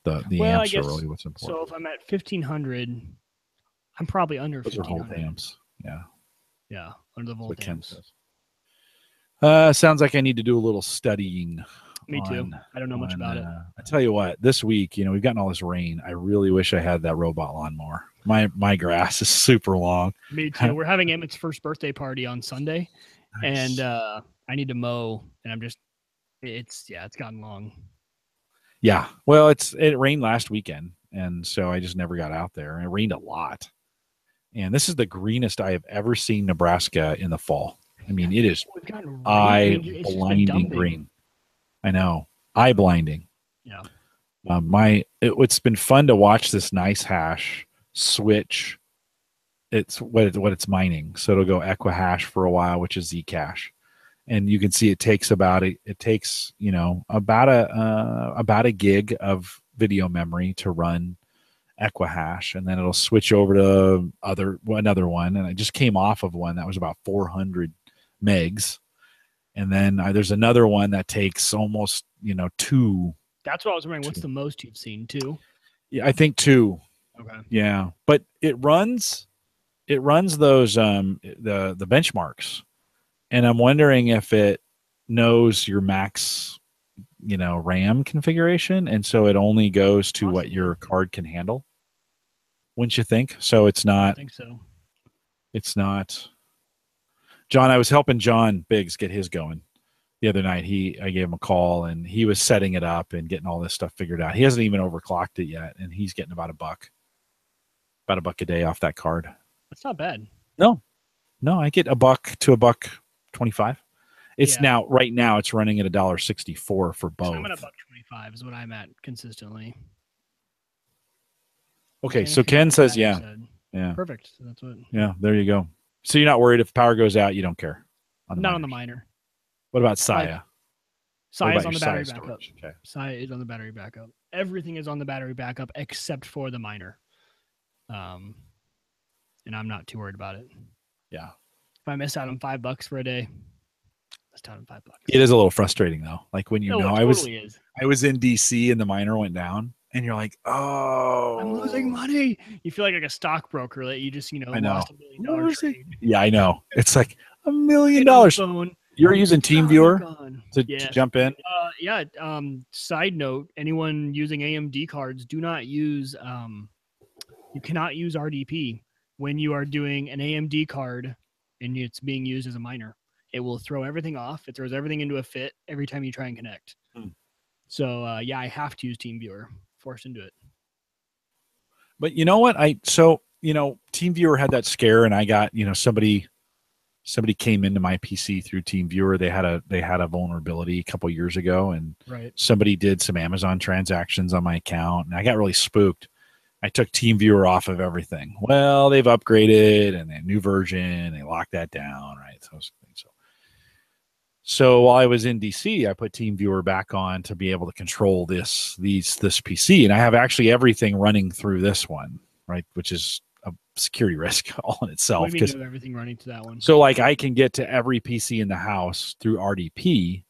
the amps are really what's important. So if I'm at 1500, I'm probably under 1500. Those are volt amps. Yeah. Yeah, under the volt amps. Sounds like I need to do a little studying. Me too. I don't know much about it. I tell you what, this week, we've gotten all this rain. I really wish I had that robot lawnmower. My grass is super long. Me too. We're having Emmett's first birthday party on Sunday, nice. And I need to mow, and it's gotten long. Yeah. Well, it rained last weekend, and so I just never got out there. It rained a lot. And this is the greenest I have ever seen Nebraska in the fall. I mean, it is eye-blinding green. I know. Eye-blinding. Yeah. It's been fun to watch this nice hash switch. It's what it's mining. So it'll go Equihash for a while, which is Zcash. And you can see it takes about a gig of video memory to run Equihash, and then it'll switch over to another one. And I just came off of one that was about 400 megs, and then there's another one that takes almost 2. That's what I was wondering. What's the most you've seen? 2? Yeah, I think 2. Okay. Yeah, but it runs those the benchmarks. And I'm wondering if it knows your max, RAM configuration, and so it only goes to what your card can handle. Wouldn't you think? So it's not. I think so. It's not. John, I was helping John Biggs get his going the other night. I gave him a call, and he was setting it up and getting all this stuff figured out. He hasn't even overclocked it yet, and he's getting about $1 a day off that card. That's not bad. No, I get $1 to $1.25. It's right now it's running at $1.64 for both. I'm at $1.25 is what I'm at consistently. Okay, so Ken says, yeah. Perfect. So that's what. Yeah, there you go. So you're not worried if power goes out, you don't care. Not on the miner. What about Saya? Saya is on the battery backup. Okay. Saya is on the battery backup. Everything is on the battery backup except for the miner. And I'm not too worried about it. Yeah. If I miss out on $5 for a day, that's down $5. It is a little frustrating though. Like when I was in DC and the miner went down, and you're like, oh, I'm losing money. You feel like a stockbroker that you just lost $1 million trade. Yeah, I know. It's like $1 million. You're using TeamViewer to jump in. Side note: anyone using AMD cards, do not use. You cannot use RDP when you are doing an AMD card and it's being used as a miner. It will throw everything off. It throws everything into a fit every time you try and connect. So I have to use TeamViewer. Forced into it. But you know what? TeamViewer had that scare, and I got somebody came into my PC through TeamViewer. They had a vulnerability a couple years ago, and somebody did some Amazon transactions on my account, and I got really spooked. I took TeamViewer off of everything. Well, they've upgraded and a new version. They locked that down, right? So while I was in DC, I put TeamViewer back on to be able to control this PC, and I have actually everything running through this one, right? Which is a security risk all in What itself. do you mean you have everything running to that one? So like I can get to every PC in the house through RDP,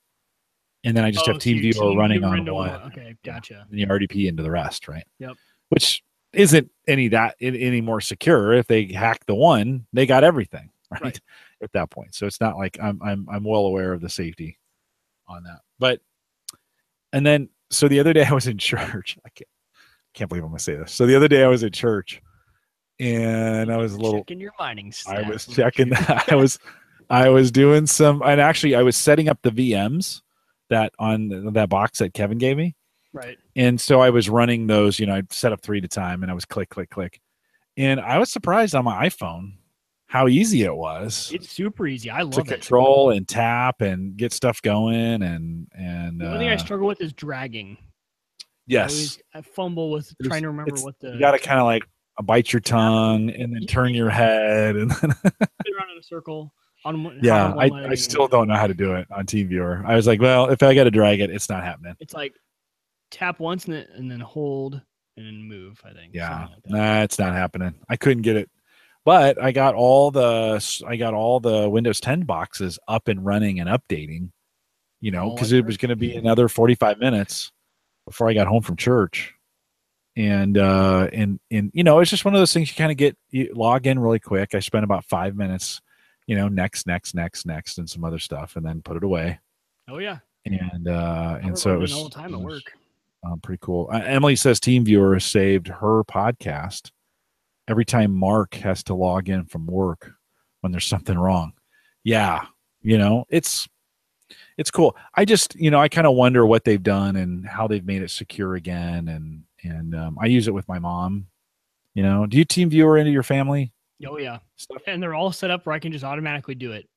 and then I just have so your TeamViewer running on into one. Okay, gotcha. And the RDP into the rest, right? Yep. Which isn't any more secure. If they hack the one, they got everything, right? At that point. So it's not like I'm well aware of the safety on that. But and then so the other day I was in church. I can't believe I'm gonna say this. So the other day I was at church and I was a little checking your mining stats. I was checking that. I was doing some, and actually I was setting up the VMs that on that box that Kevin gave me. Right. And so I was running those, I'd set up 3 at a time and I was click, click, click. And I was surprised on my iPhone how easy it was. It's super easy. I love to control and tap and get stuff going. And the only thing I struggle with is dragging. Yes. I fumble with trying to remember what the. You got to kind of like bite your tongue and then turn your head and then around in a circle. Yeah, I still don't know how to do it on TeamViewer. I was like, well, if I got to drag it, it's not happening. It's like tap once and then hold and then move, I think. Yeah, like that. nah, it's not happening. I couldn't get it, but I got all the Windows 10 boxes up and running and updating. Because it was going to be another 45 minutes before I got home from church, and it's just one of those things you log in really quick. I spent about 5 minutes. Next, and some other stuff, and then put it away. Oh yeah, and so it was all the time at work. Pretty cool. Emily says TeamViewer saved her podcast every time Mark has to log in from work when there's something wrong. Yeah, it's cool. I just I kind of wonder what they've done and how they've made it secure again. And I use it with my mom. Do you TeamViewer into your family? Oh yeah, stuff. And they're all set up where I can just automatically do it.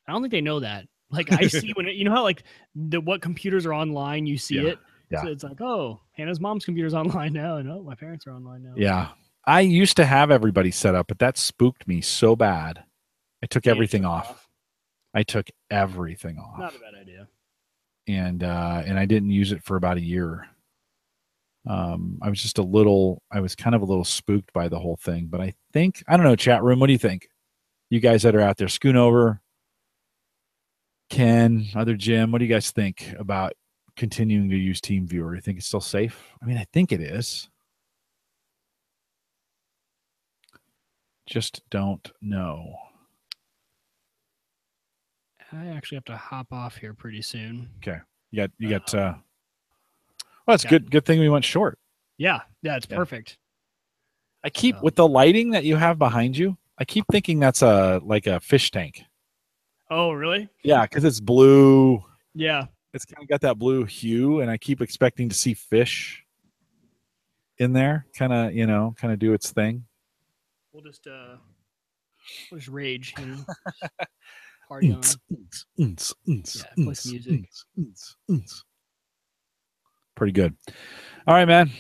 I don't think they know that. Like I see when how like what computers are online, you see it. Yeah. So it's like, oh, Hannah's mom's computer's online now, and my parents are online now. Yeah, I used to have everybody set up, but that spooked me so bad. I took everything off. I took everything off. Not a bad idea. And I didn't use it for about a year. I was kind of a little spooked by the whole thing, but I don't know, chat room, what do you think? You guys that are out there, Scoon over, Ken, other Jim, what do you guys think about continuing to use TeamViewer? You think it's still safe? I mean, I think it is. Just don't know. I actually have to hop off here pretty soon. Okay. You got well, it's good thing we went short. Yeah, it's perfect. I keep with the lighting that you have behind you, I keep thinking that's like a fish tank. Oh, really? Yeah, because it's blue. Yeah. It's kind of got that blue hue, and I keep expecting to see fish in there, kind of do its thing. We'll just rage, party on. Play some music. Pretty good. All right, man.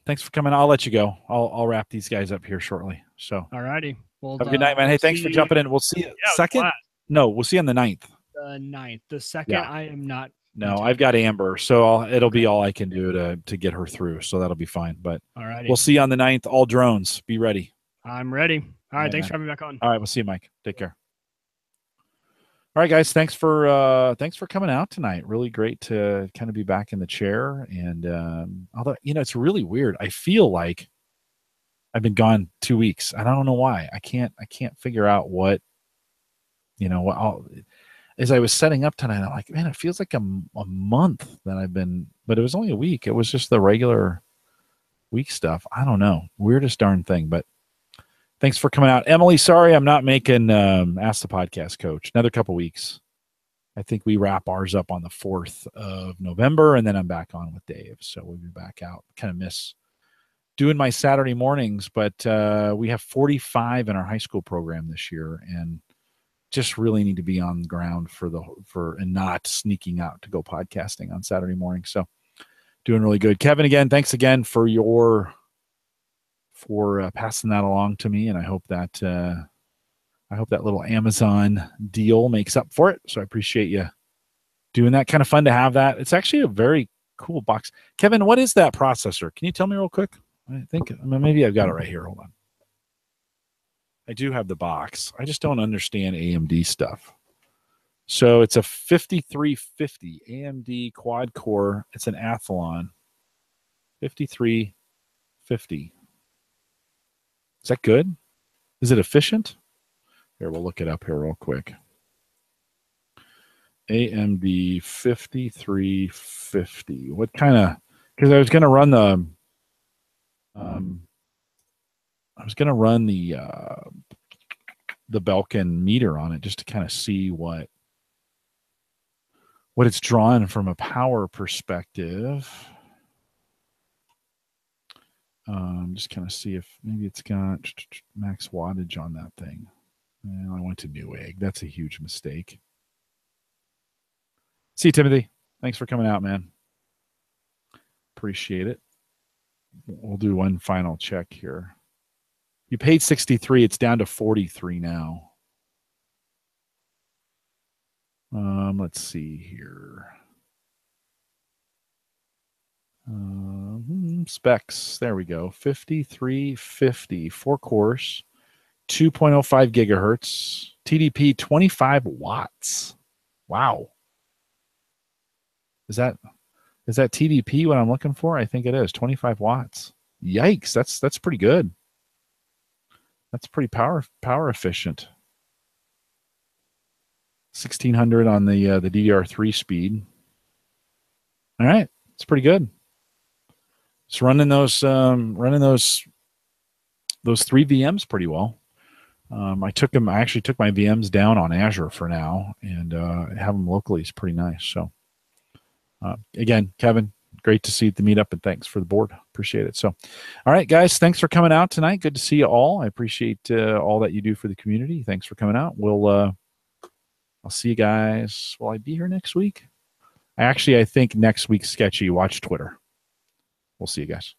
Thanks for coming. I'll let you go. I'll wrap these guys up here shortly. So, all righty. Well, have a good night, man. Hey, thanks for jumping in. We'll see you second. No, we'll see you on the 9th. The 9th. The second, I am not. No, I've got Amber, so it'll be all I can do to get her through. So that'll be fine. But all right, we'll see you on the 9th. All drones, be ready. I'm ready. All right, thanks for having me back on. All right, we'll see you, Mike. Take care. All right, guys, thanks for coming out tonight. Really great to kind of be back in the chair. And although it's really weird, I feel like I've been gone 2 weeks. I don't know why. I can't figure out what. As I was setting up tonight, I'm like, man, it feels like a month that I've been, but it was only a week. It was just the regular week stuff. I don't know, weirdest darn thing. But thanks for coming out, Emily. Sorry, I'm not making Ask the Podcast Coach. Another couple weeks. I think we wrap ours up on the 4th of November, and then I'm back on with Dave. So we'll be back out. Kind of miss doing my Saturday mornings, but we have 45 in our high school program this year, and just really need to be on the ground and not sneaking out to go podcasting on Saturday morning. So doing really good. Kevin, again, thanks again for passing that along to me. And I hope that little Amazon deal makes up for it. So I appreciate you doing that. Kind of fun to have that. It's actually a very cool box. Kevin, what is that processor? Can you tell me real quick? I think maybe I've got it right here. Hold on. I do have the box. I just don't understand AMD stuff. So it's a 5350 AMD quad core. It's an Athlon 5350. Is that good? Is it efficient? Here, we'll look it up here real quick. AMD 5350. What kind of, because I was going to run the, the Belkin meter on it just to kind of see what it's drawing from a power perspective. Just kind of see if maybe it's got max wattage on that thing. Well, I went to Newegg. That's a huge mistake. See you, Timothy. Thanks for coming out, man. Appreciate it. We'll do one final check here. You paid 63. It's down to 43 now. Let's see here. Specs. There we go. 5350, 4 cores, 2.05 gigahertz, TDP 25 watts. Wow. Is that TDP what I'm looking for? I think it is 25 watts. Yikes. That's pretty good. That's pretty power efficient. 1600 on the DDR3 speed. All right. It's pretty good. It's running those 3 VMs pretty well. I actually took my VMs down on Azure for now, and have them locally is pretty nice. So again, Kevin, great to see you at the meetup, and thanks for the board. Appreciate it. So, all right, guys, thanks for coming out tonight. Good to see you all. I appreciate all that you do for the community. Thanks for coming out. I'll see you guys. Will I be here next week? Actually, I think next week's sketchy. Watch Twitter. We'll see you guys.